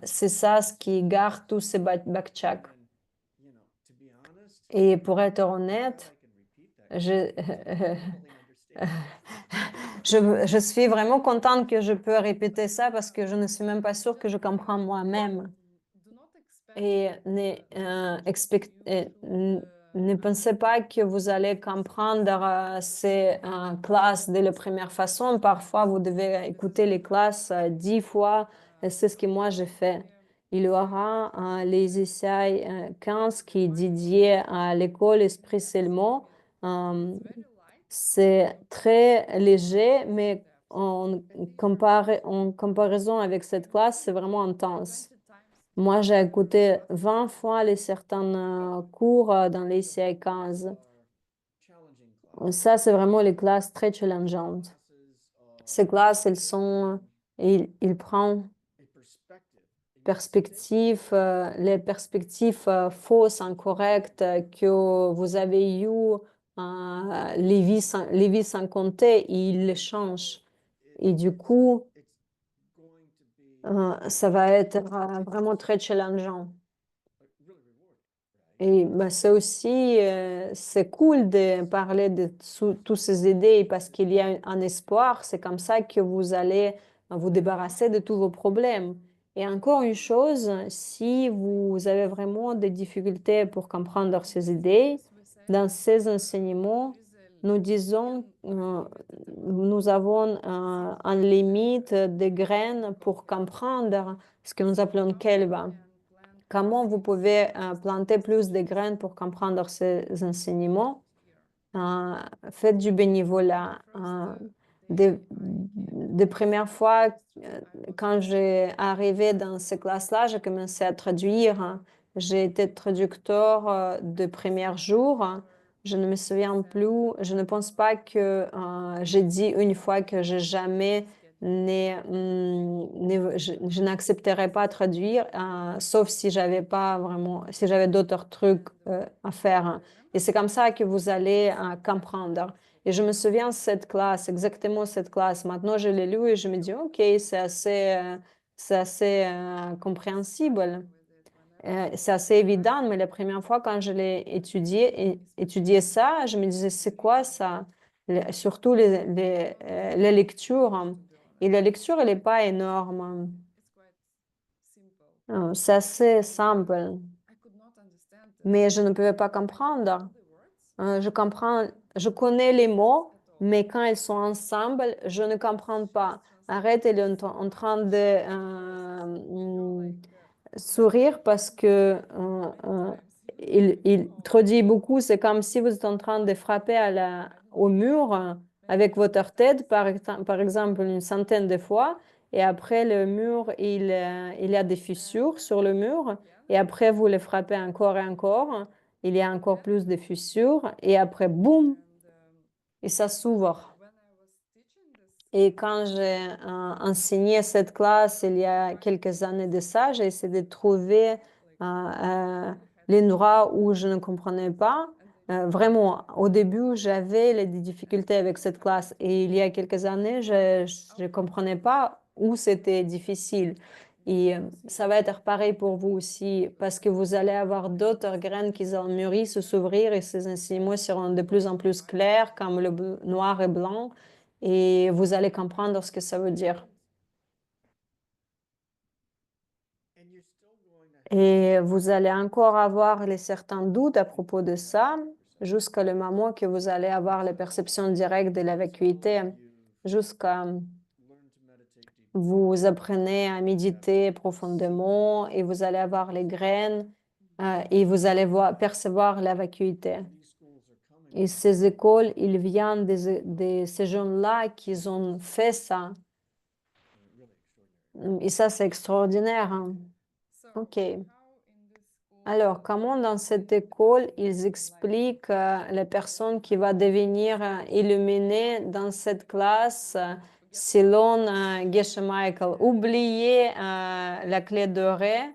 C'est ça ce qui garde tous ces bakchak. Et pour être honnête, je, je suis vraiment contente que je peux répéter ça parce que je ne suis même pas sûre que je comprends moi-même. Et ne pensez pas que vous allez comprendre ces classes de la première façon. Parfois, vous devez écouter les classes 10 fois. Et c'est ce que moi j'ai fait. Il y aura les essais 15 qui est dédié à l'école Esprit Seulement. C'est très léger, mais en comparaison avec cette classe, c'est vraiment intense. Moi, j'ai écouté 20 fois les certains cours dans les CI 15. Ça, c'est vraiment les classes très challengeantes. Ces classes, ils prennent les perspectives fausses, incorrectes que vous avez eues, les vies sans compter, ils les changent. Et du coup, ça va être vraiment très challengeant. Et bah, c'est aussi, c'est cool de parler de toutes ces idées parce qu'il y a un espoir. C'est comme ça que vous allez vous débarrasser de tous vos problèmes. Et encore une chose, si vous avez vraiment des difficultés pour comprendre ces idées, dans ces enseignements, nous disons, nous avons un limite de graines pour comprendre ce que nous appelons kelba. Comment vous pouvez planter plus de graines pour comprendre ces enseignements? Faites du bénévolat. Des premières fois, quand j'ai arrivé dans ces classes-là, j'ai commencé à traduire. J'ai été traducteur de premier jour. Je ne me souviens plus, je ne pense pas que j'ai dit une fois que j'ai jamais je n'accepterais pas traduire, sauf si j'avais pas vraiment, si j'avais d'autres trucs à faire. Et c'est comme ça que vous allez comprendre. Et je me souviens de cette classe, exactement cette classe. Maintenant, je l'ai lu et je me dis, OK, c'est assez compréhensible. C'est assez évident, mais la première fois quand je l'ai étudié ça, je me disais, c'est quoi ça? Surtout les lectures. Et la lecture, elle n'est pas énorme. C'est assez simple, mais je ne pouvais pas comprendre. Je comprends, je connais les mots, mais quand ils sont ensemble, je ne comprends pas. Arrête, elle est en train de sourire parce que il traduit beaucoup. C'est comme si vous êtes en train de frapper au mur avec votre tête, par exemple, une centaine de fois. Et après, le mur, il y a des fissures sur le mur. Et après, vous le frappez encore et encore. Il y a encore plus de fissures. Et après, boum, et ça s'ouvre. Et quand j'ai enseigné cette classe il y a quelques années de ça, j'ai essayé de trouver l'endroit où je ne comprenais pas. Vraiment, au début, j'avais des difficultés avec cette classe et il y a quelques années, je ne comprenais pas où c'était difficile. Et ça va être pareil pour vous aussi parce que vous allez avoir d'autres graines qui vont mûrir, s'ouvrir et ces enseignements seront de plus en plus clairs comme le noir et blanc et vous allez comprendre ce que ça veut dire. Et vous allez encore avoir certains doutes à propos de ça, jusqu'à le moment que vous allez avoir les perceptions directes de la vacuité, jusqu'à vous apprenez à méditer profondément et vous allez avoir les graines et vous allez percevoir la vacuité. Et ces écoles, ils viennent de ces gens-là qui ont fait ça. Et ça, c'est extraordinaire, hein. OK. Alors, comment dans cette école, ils expliquent la personne qui va devenir illuminée dans cette classe selon Geshe Michael? Oubliez la clé dorée.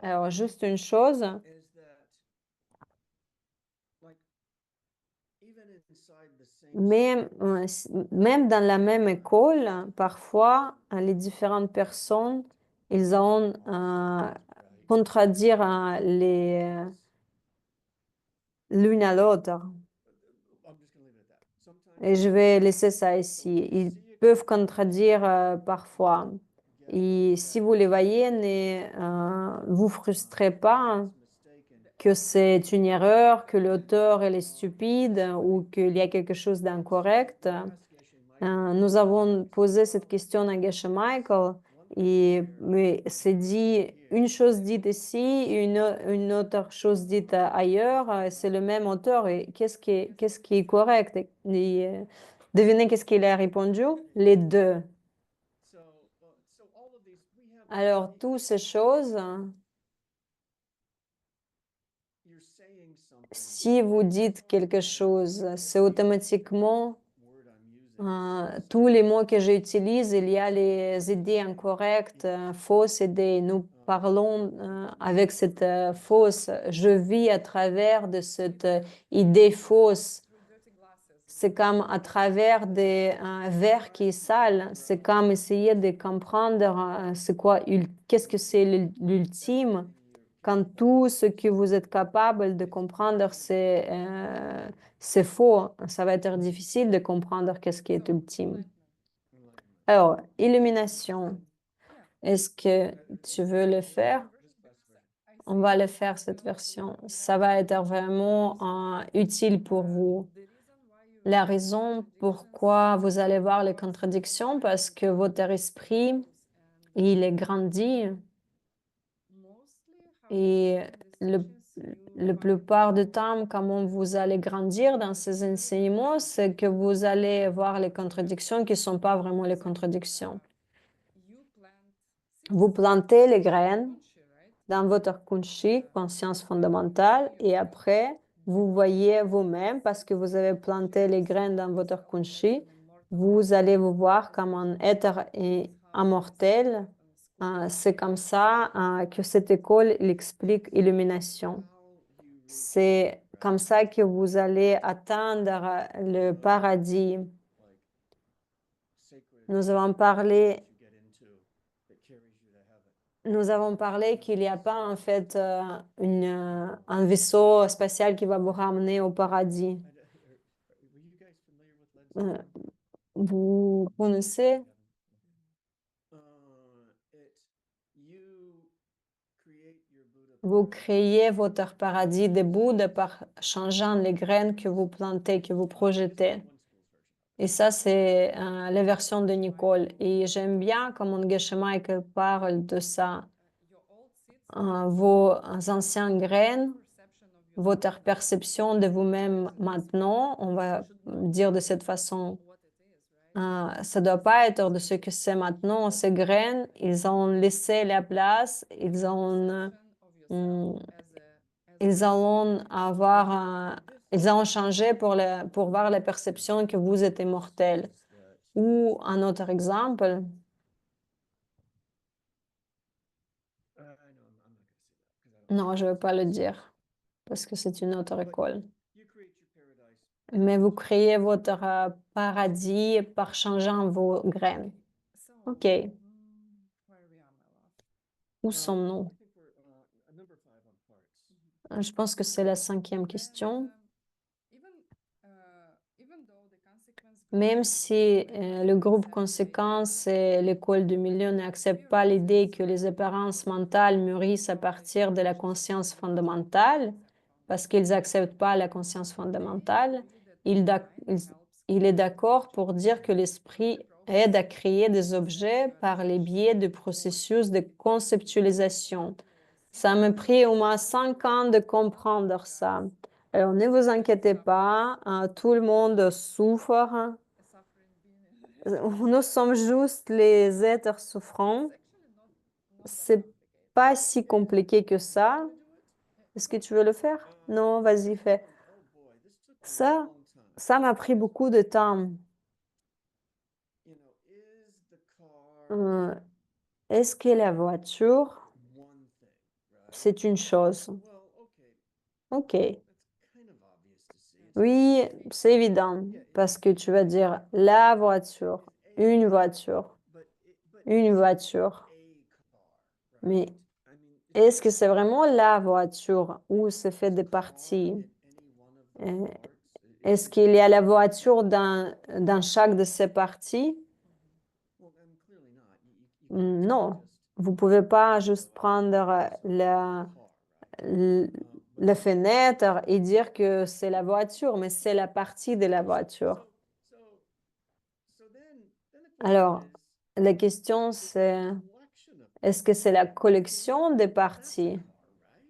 Alors, juste une chose, même dans la même école, parfois, les différentes personnes, ils ont contredire l'une à l'autre. Et je vais laisser ça ici. Ils peuvent contredire parfois. Et si vous les voyez, ne vous frustrez pas que c'est une erreur, que l'auteur elle est stupide ou qu'il y a quelque chose d'incorrect. Nous avons posé cette question à Geshe Michael et mais c'est dit une chose dite ici, une autre chose dite ailleurs. C'est le même auteur. Et qu'est-ce qui est correct? Devinez qu'est-ce qu'il a répondu? Les deux. Alors, toutes ces choses, si vous dites quelque chose, c'est automatiquement tous les mots que j'utilise, il y a les idées incorrectes, fausses idées. Nous parlons avec cette fausse. Je vis à travers de cette idée fausse. C'est comme à travers des verres qui est sale. C'est comme essayer de comprendre c'est quoi, qu'est-ce que c'est l'ultime. Quand tout ce que vous êtes capable de comprendre, c'est faux, ça va être difficile de comprendre qu'est-ce qui est ultime. Alors, illumination, est-ce que tu veux le faire? On va le faire, cette version. Ça va être vraiment utile pour vous. La raison pourquoi vous allez voir les contradictions, parce que votre esprit, il est grandi et le, la plupart du temps, comment vous allez grandir dans ces enseignements, c'est que vous allez voir les contradictions qui ne sont pas vraiment les contradictions. Vous plantez les graines dans votre kunshi, conscience fondamentale, et après, vous voyez vous-même, parce que vous avez planté les graines dans votre kunshi, vous allez vous voir comme un être immortel. C'est comme ça que cette école explique illumination. C'est comme ça que vous allez atteindre le paradis. Nous avons parlé Nous avons parlé qu'il n'y a pas en fait un vaisseau spatial qui va vous ramener au paradis. Euh, Vous connaissez? Vous créez votre paradis de Bouddha par changeant les graines que vous plantez, que vous projetez. Et ça, c'est la version de Nicole. Et j'aime bien comment Geshe Michael parle de ça. Vos anciennes graines, votre perception de vous-même maintenant, on va dire de cette façon, ça ne doit pas être de ce que c'est maintenant. Ces graines, ils ont laissé la place, hum, ils allons ils ont changé pour voir la perception que vous êtes immortel. Ou un autre exemple, non, je ne vais pas le dire parce que c'est une autre école. Mais vous créez votre paradis par changeant vos graines. OK. Où sommes-nous? Je pense que c'est la 5e question. Même si le groupe conséquence et l'école du milieu n'acceptent pas l'idée que les apparences mentales mûrissent à partir de la conscience fondamentale, parce qu'ils n'acceptent pas la conscience fondamentale, il, il est d'accord pour dire que l'esprit aide à créer des objets par les biais du processus de conceptualisation. Ça m'a pris au moins 5 ans de comprendre ça. Alors, ne vous inquiétez pas, tout le monde souffre. Nous sommes juste les êtres souffrants. C'est pas si compliqué que ça. Est-ce que tu veux le faire? Non, vas-y, fais. Ça, ça m'a pris beaucoup de temps. Euh, Est-ce que la voiture c'est une chose. OK. Oui, c'est évident parce que tu vas dire la voiture, une voiture, une voiture. Mais est-ce que c'est vraiment la voiture ou c'est fait de parties? Euh, Est-ce qu'il y a la voiture dans chaque de ces parties? Non. Vous pouvez pas juste prendre l- la fenêtre et dire que c'est la voiture, mais c'est la partie de la voiture. Alors, la question c'est, est-ce que c'est la collection des parties?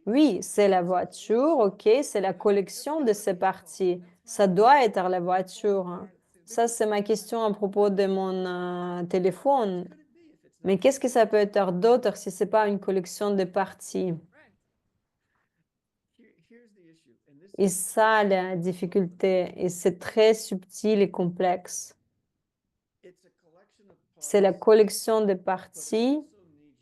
Oui, c'est la voiture, ok, c'est la collection de ces parties. Ça doit être la voiture, hein. Ça, c'est ma question à propos de mon téléphone. Mais qu'est-ce que ça peut être d'autre si c'est pas une collection de parties? Et ça, la difficulté, et c'est très subtil et complexe. C'est la collection de parties,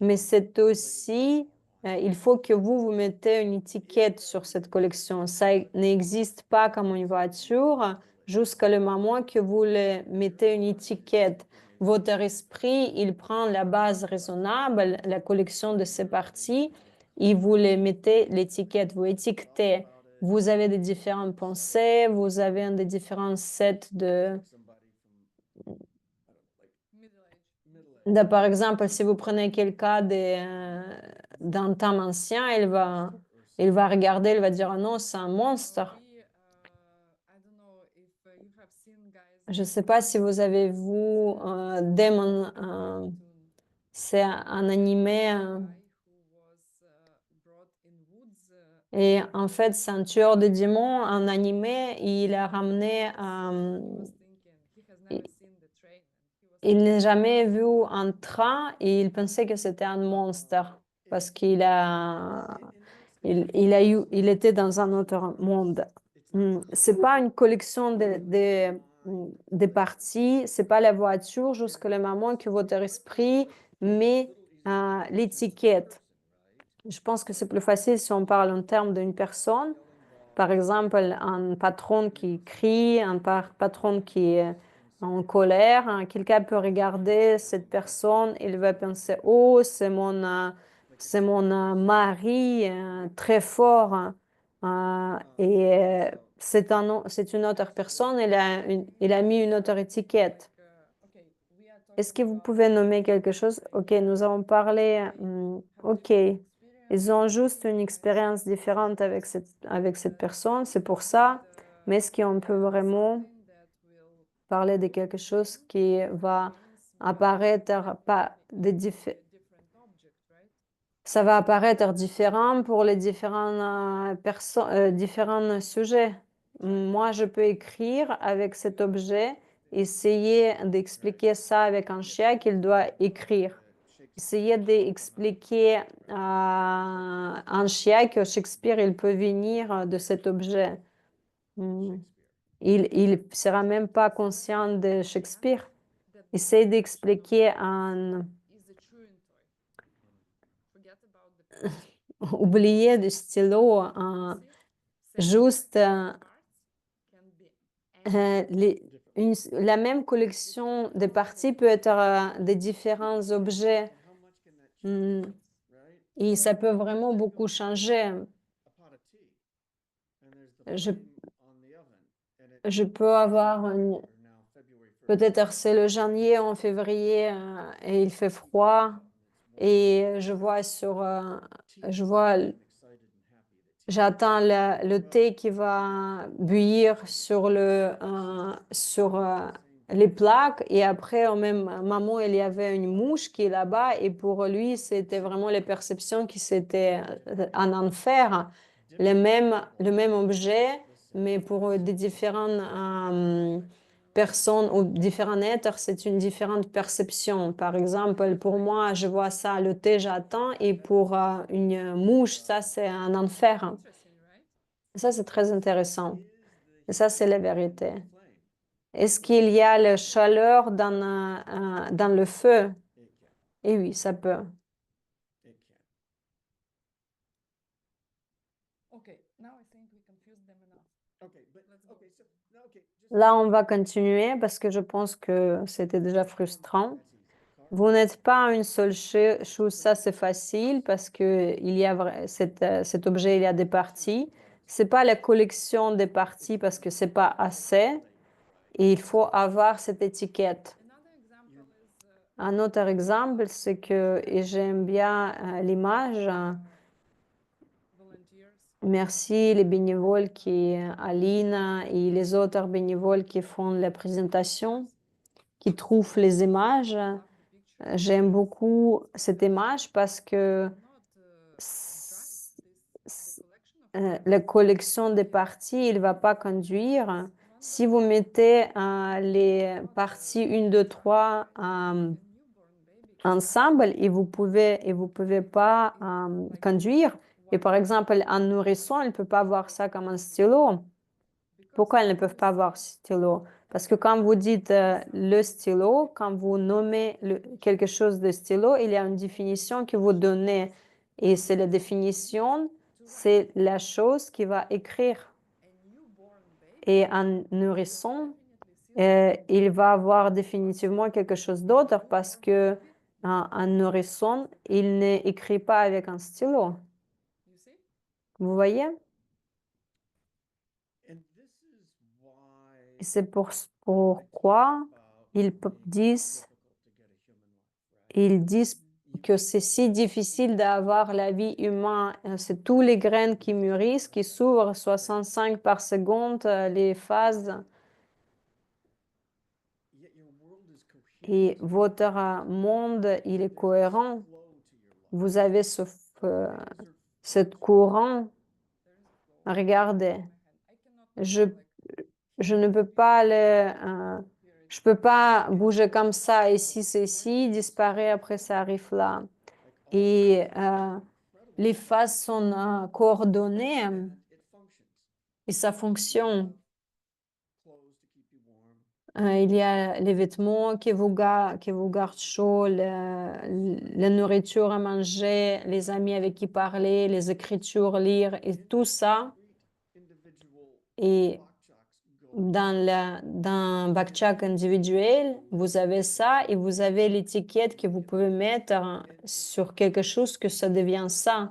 mais c'est aussi, il faut que vous mettez une étiquette sur cette collection. Ça n'existe pas comme une voiture jusqu'à le moment que vous le mettez une étiquette. Votre esprit, il prend la base raisonnable, la collection de ces parties, et vous les mettez l'étiquette, vous étiquetez. Vous avez des différentes pensées, vous avez des différents sets par exemple, si vous prenez quelqu'un d'un temps ancien, il va regarder, il va dire, ah non, c'est un monstre. Je ne sais pas si vous avez vu Demon, c'est un animé, et en fait, c'est un tueur de démons, un animé, il a ramené, il il n'a jamais vu un train et il pensait que c'était un monstre parce il était dans un autre monde. C'est pas une collection de parties, c'est pas la voiture jusqu'à le moment que votre esprit met l'étiquette. Je pense que c'est plus facile si on parle en termes d'une personne. Par exemple, un patron qui crie, un patron qui est en colère, hein, quelqu'un peut regarder cette personne, il va penser, oh, c'est mon mari très fort, hein. C'est une autre personne, il a mis une autre étiquette. Est-ce que vous pouvez nommer quelque chose? Ok, nous avons parlé. Ok, ils ont juste une expérience différente avec cette personne, c'est pour ça. Mais est-ce qu'on peut vraiment parler de quelque chose qui va apparaître pas ça va apparaître différent pour les différents personnes, différents sujets. Moi, je peux écrire avec cet objet, essayer d'expliquer ça avec un chien qu'il doit écrire. Essayer d'expliquer à un chien que Shakespeare, il peut venir de cet objet. Mm. Il sera même pas conscient de Shakespeare. Essaye d'expliquer un oublié du stylo, juste la même collection de parties peut être de différents objets. Mm. Et ça peut vraiment beaucoup changer. Je, je peux avoir peut-être c'est le janvier en février et il fait froid et je vois j'attends le thé qui va bouillir sur les plaques et après, au même moment, il y avait une mouche qui est là-bas et pour lui, c'était vraiment les perceptions qui c'était un enfer. Le même objet, mais pour des différentes personnes ou différents êtres, c'est une différente perception. Par exemple, pour moi, je vois ça, le thé, j'attends et pour une mouche, ça, c'est un enfer. Ça, c'est très intéressant. Et ça, c'est la vérité. Est-ce qu'il y a la chaleur dans le feu? Eh oui, ça peut. Là, on va continuer parce que je pense que c'était déjà frustrant. Vous n'êtes pas une seule chose, ça c'est facile parce que cet objet, il y a des parties. C'est pas la collection des parties parce que c'est pas assez et il faut avoir cette étiquette. Un autre exemple, c'est que, et j'aime bien l'image, merci les bénévoles Alina et les autres bénévoles qui font la présentation, qui trouvent les images. J'aime beaucoup cette image parce que la collection des parties, il ne va pas conduire. Si vous mettez les parties 1, 2, 3 ensemble et vous pouvez pas conduire. Et par exemple, un nourrisson, il ne peut pas avoir ça comme un stylo. Pourquoi ils ne peuvent pas avoir stylo? Parce que quand vous dites le stylo, quand vous nommez quelque chose de stylo, il y a une définition que vous donnez. Et c'est la définition, c'est la chose qui va écrire. Et un nourrisson, il va avoir définitivement quelque chose d'autre parce que un nourrisson, il n'écrit pas avec un stylo. Vous voyez? Et c'est pourquoi ils disent, ils disent que c'est si difficile d'avoir la vie humaine. C'est tous les graines qui mûrissent, qui s'ouvrent 65 par seconde, les phases. Et votre monde, il est cohérent. Vous avez ce courant. Regardez, je, je ne peux pas je peux pas bouger comme ça. Ici, c'est ici, disparaît, après ça arrive là. Et les phases sont coordonnées et ça fonctionne. Il y a les vêtements qui vous gardent chaud, la nourriture à manger, les amis avec qui parler, les écritures, lire, et tout ça. Et dans Backtrack individuel, vous avez ça et vous avez l'étiquette que vous pouvez mettre sur quelque chose que ça devient ça.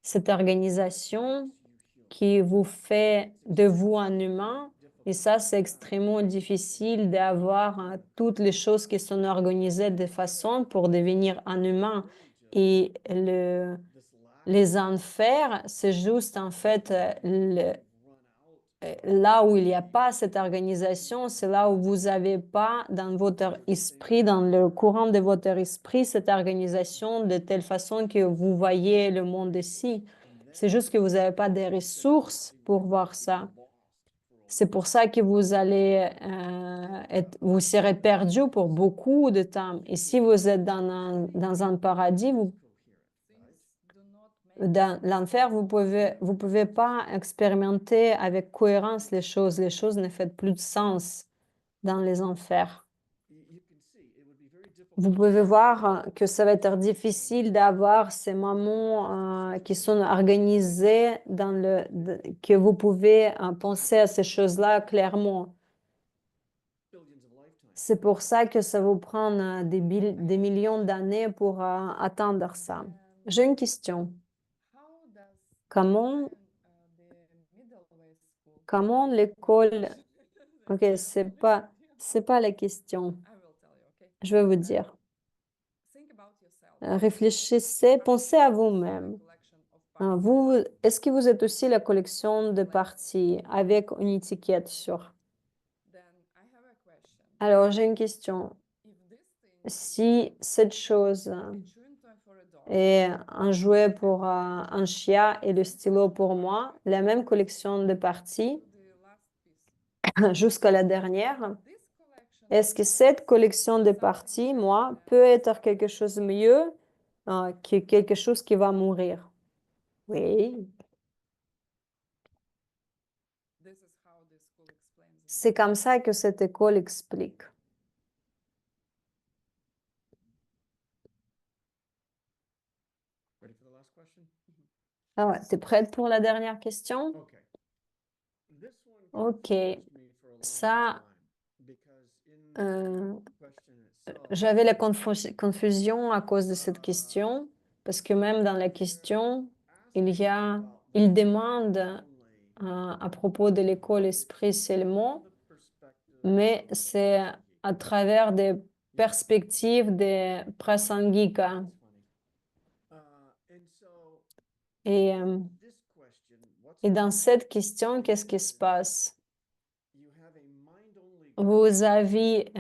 Cette organisation qui vous fait de vous un humain. Et ça, c'est extrêmement difficile d'avoir toutes les choses qui sont organisées de façon pour devenir un humain. Et les enfers, c'est juste en fait là où il n'y a pas cette organisation, c'est là où vous n'avez pas dans votre esprit, dans le courant de votre esprit, cette organisation de telle façon que vous voyez le monde ici. C'est juste que vous n'avez pas des ressources pour voir ça. C'est pour ça que vous serez perdu pour beaucoup de temps. Et si vous êtes dans un paradis, dans l'enfer, vous pouvez pas expérimenter avec cohérence les choses. Les choses ne font plus de sens dans les enfers. Vous pouvez voir que ça va être difficile d'avoir ces moments qui sont organisés que vous pouvez penser à ces choses-là clairement. C'est pour ça que ça vous prend des millions d'années pour atteindre ça. J'ai une question. Comment, comment l'école... Ok, c'est pas la question. Je vais vous dire. Réfléchissez, pensez à vous-même. Est-ce que vous êtes aussi la collection de parties avec une étiquette sur? Alors, j'ai une question. Si cette chose est un jouet pour un chien et le stylo pour moi, la même collection de parties jusqu'à la dernière, est-ce que cette collection de parties, moi, peut être quelque chose de mieux que quelque chose qui va mourir? Oui. C'est comme ça que cette école explique. Ah ouais, t'es prête pour la dernière question? Ok. Ça, euh, j'avais la confusion à cause de cette question, parce que même dans la question, il demande à propos de l'école Esprit seulement, mais c'est à travers des perspectives de Prasangika. Et, euh, et dans cette question, qu'est-ce qui se passe? Vous avez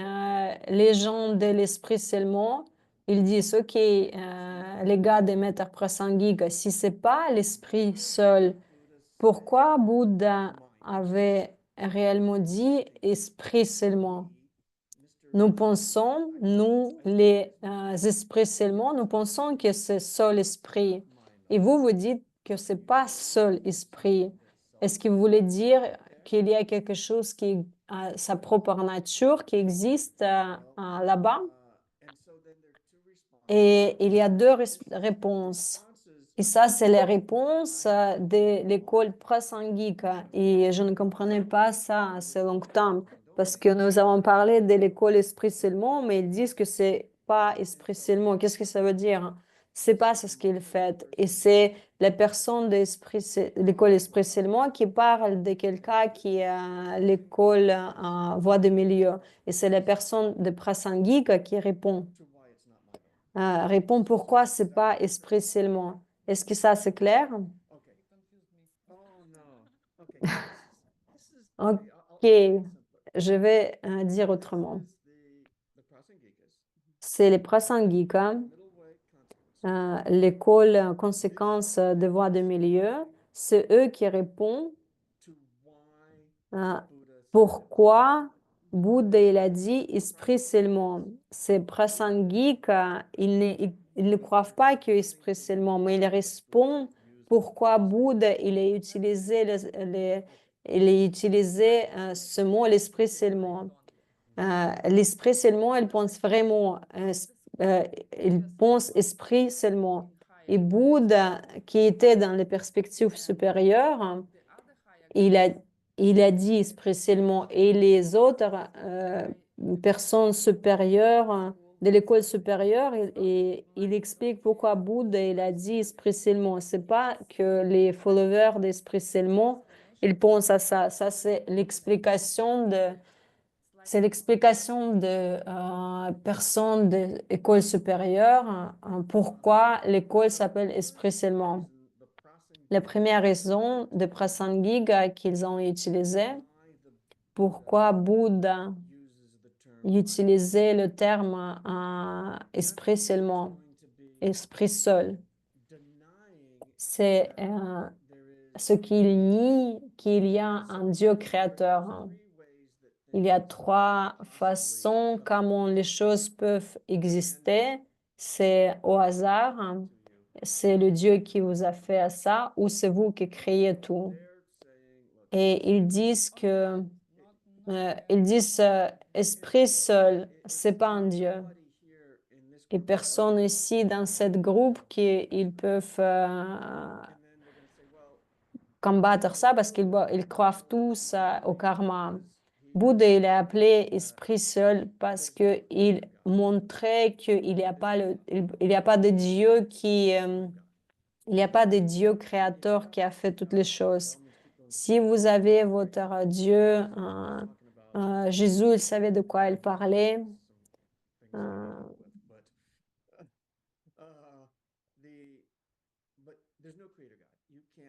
les gens de l'esprit seulement, ils disent, OK, les gars de Maître Prasangika, si c'est pas l'esprit seul, pourquoi Bouddha avait réellement dit esprit seulement? Nous pensons, nous, les esprits seulement, nous pensons que c'est seul esprit. Et vous dites que c'est pas seul esprit. Est-ce que vous voulez dire qu'il y a quelque chose qui a sa propre nature, qui existe là-bas? Et il y a deux réponses. Et ça, c'est les réponses de l'école Prasangika. Et je ne comprenais pas ça assez longtemps parce que nous avons parlé de l'école Esprit seulement, mais ils disent que c'est pas Esprit seulement. Qu'est-ce que ça veut dire? C'est pas ce qu'ils font. Et c'est les personnes de l'école Esprit seulement qui parlent de quelqu'un qui a l'école voie de milieu. Et c'est les personnes de Prasangika qui répond pourquoi c'est pas esprit seulement. Est-ce que ça c'est clair? Ok, je vais dire autrement. C'est les Prasangika, l'école conséquence de voie de milieu. C'est eux qui répondent euh, pourquoi Bouddha il a dit esprit seulement. C'est Prasangika, ils ne croient pas que esprit seulement, mais ils répondent pourquoi Bouddha il a utilisé, il a utilisé ce mot l'esprit seulement. L'esprit seulement, il pense vraiment, euh, il pense esprit seulement. Et Bouddha, qui était dans les perspectives supérieures, il a, il a dit spécialement, et les autres personnes supérieures de l'école supérieure, il explique pourquoi Bouddha il a dit spécialement. C'est pas que les followers d'esprit ils pensent à ça. Ça, c'est l'explication de personnes de l'école supérieure, pourquoi l'école s'appelle esprit seulement. La première raison de Prasangika qu'ils ont utilisé, pourquoi Bouddha utilisait le terme esprit seulement, esprit seul, c'est ce qu'il nie qu'il y a un Dieu créateur. Il y a trois façons comment les choses peuvent exister. C'est au hasard, c'est le Dieu qui vous a fait à ça, ou c'est vous qui créez tout. Et ils disent esprit seul, c'est pas un Dieu. Et personne ici dans ce groupe qui ils peuvent combattre ça parce qu'ils croient tous au karma. Bouddha, il est appelé esprit seul parce qu'il montrait qu'il n'y a pas il y a pas de Dieu il n'y a pas de Dieu créateur qui a fait toutes les choses. Si vous avez votre Dieu, Jésus, il savait de quoi il parlait. Euh,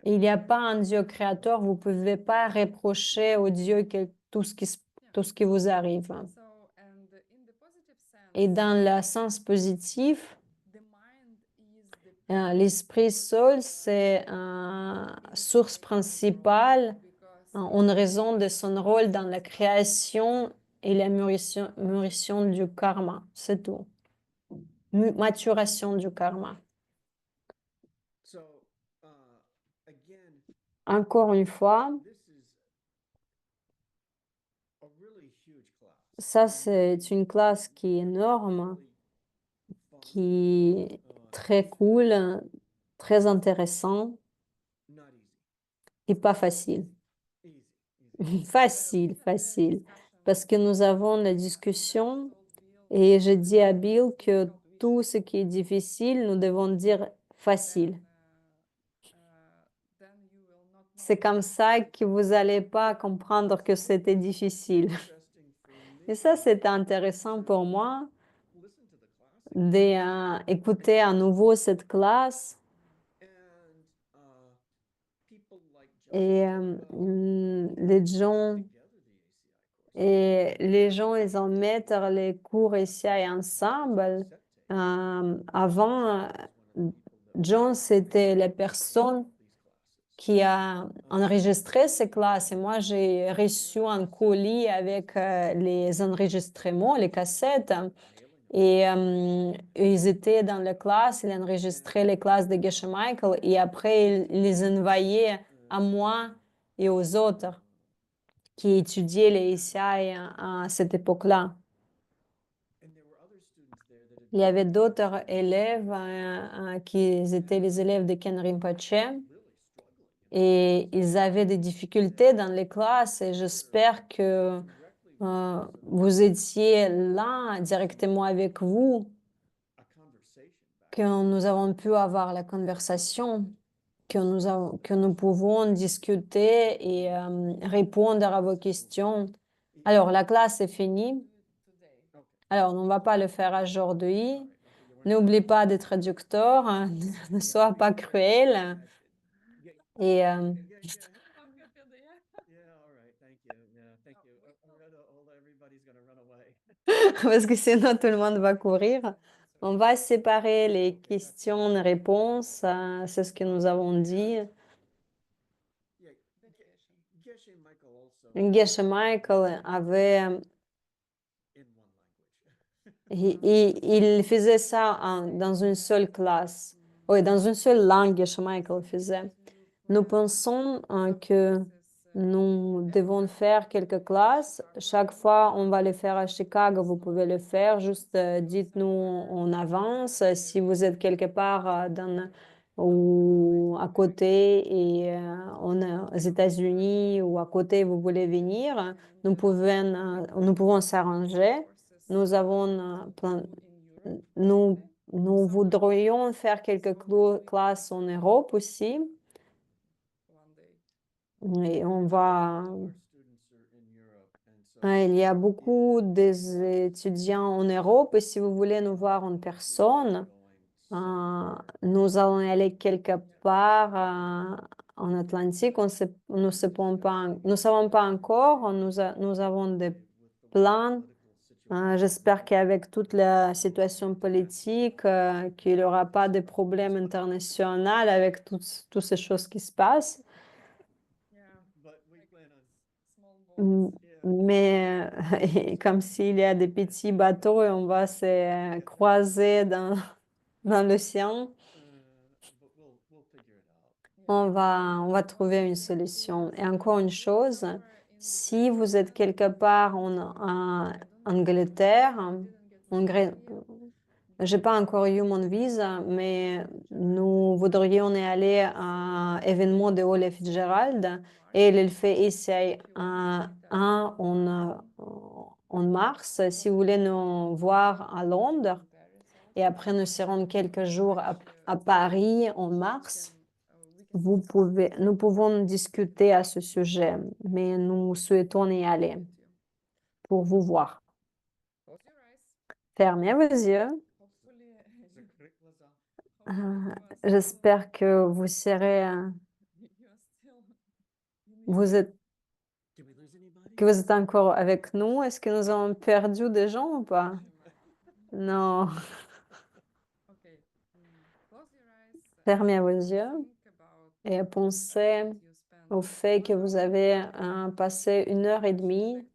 il n'y a pas un Dieu créateur, vous ne pouvez pas reprocher au Dieu tout ce qui vous arrive. Et dans le sens positif, l'esprit seul, c'est une source principale en raison de son rôle dans la création et la mûrition du karma. C'est tout. Maturation du karma. Encore une fois, ça c'est une classe qui est énorme, qui est très cool, très intéressant et pas facile. Facile, facile. Parce que nous avons la discussion et je dis à Bill que tout ce qui est difficile, nous devons dire facile. C'est comme ça que vous n'allez pas comprendre que c'était difficile. Et ça, c'était intéressant pour moi d'écouter à nouveau cette classe. Et les gens, ils en mettent les cours ici ensemble. Avant, John, c'était la personne qui a enregistré ces classes. Et moi, j'ai reçu un colis avec les enregistrements, les cassettes. Et ils étaient dans la classe, ils enregistraient les classes de Geshe Michael et après, ils les envoyaient à moi et aux autres qui étudiaient les ICI à cette époque-là. Il y avait d'autres élèves qui étaient les élèves de Ken Rinpoche et ils avaient des difficultés dans les classes et j'espère que vous étiez là directement avec vous, que nous avons pu avoir la conversation, que nous pouvons discuter et répondre à vos questions. Alors, la classe est finie. Alors, on ne va pas le faire aujourd'hui. N'oublie pas des traducteurs, hein, ne sois pas cruel. Et parce que sinon tout le monde va courir. On va séparer les questions-réponses. C'est ce que nous avons dit. Geshe Michael avait il faisait ça dans une seule classe. Oui, dans une seule langue, Michael faisait. Nous pensons que nous devons faire quelques classes. Chaque fois, on va le faire à Chicago. Vous pouvez le faire. Juste dites-nous en avance si vous êtes quelque part ou à côté et aux États-Unis ou à côté, vous voulez venir. Nous pouvons s'arranger. Nous avons nous, nous voudrions faire quelques classes en Europe aussi. Et on va. Il y a beaucoup d'étudiants en Europe et si vous voulez nous voir en personne, nous allons aller quelque part en Atlantique. Nous savons pas encore. Nous avons des plans. J'espère qu'avec toute la situation politique, qu'il n'y aura pas de problème international avec toutes ces choses qui se passent. Mm, Mais comme s'il y a des petits bateaux et on va se croiser dans l'océan, on va trouver une solution. Et encore une chose, si vous êtes quelque part en Angleterre, j'ai pas encore eu mon visa, mais nous voudrions y aller à un événement de Ole Fitzgerald et il le fait ici en mars. Si vous voulez nous voir à Londres et après nous serons quelques jours à Paris en mars, nous pouvons discuter à ce sujet, mais nous souhaitons y aller pour vous voir. Fermez vos yeux. Euh, J'espère que vous serez, vous êtes, que vous êtes encore avec nous. Est-ce que nous avons perdu des gens ou pas? Non. Fermez vos yeux et pensez au fait que vous avez passé 1 heure et demie.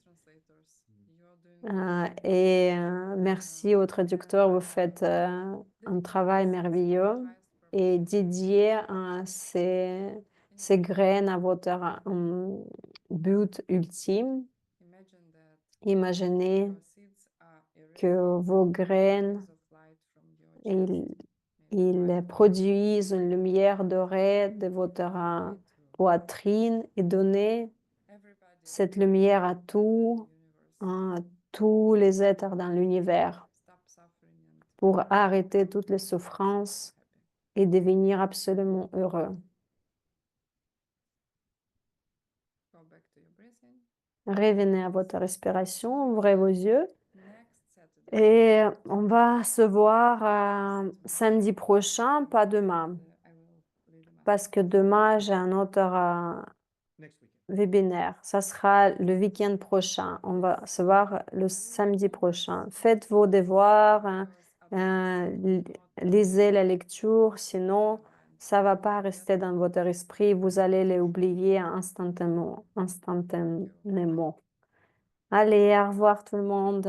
Merci aux traducteurs, vous faites un travail merveilleux et dédié ces graines à votre but ultime. Imaginez que vos graines, ils produisent une lumière dorée de votre poitrine et donnez cette lumière à tous les êtres dans l'univers pour arrêter toutes les souffrances et devenir absolument heureux. Revenez à votre respiration, ouvrez vos yeux et on va se voir samedi prochain, pas demain, parce que demain j'ai un autre webinaire. Ça sera le week-end prochain. On va se voir le samedi prochain. Faites vos devoirs, hein, lisez la lecture, sinon ça va pas rester dans votre esprit. Vous allez les oublier instantanément. Allez, au revoir tout le monde.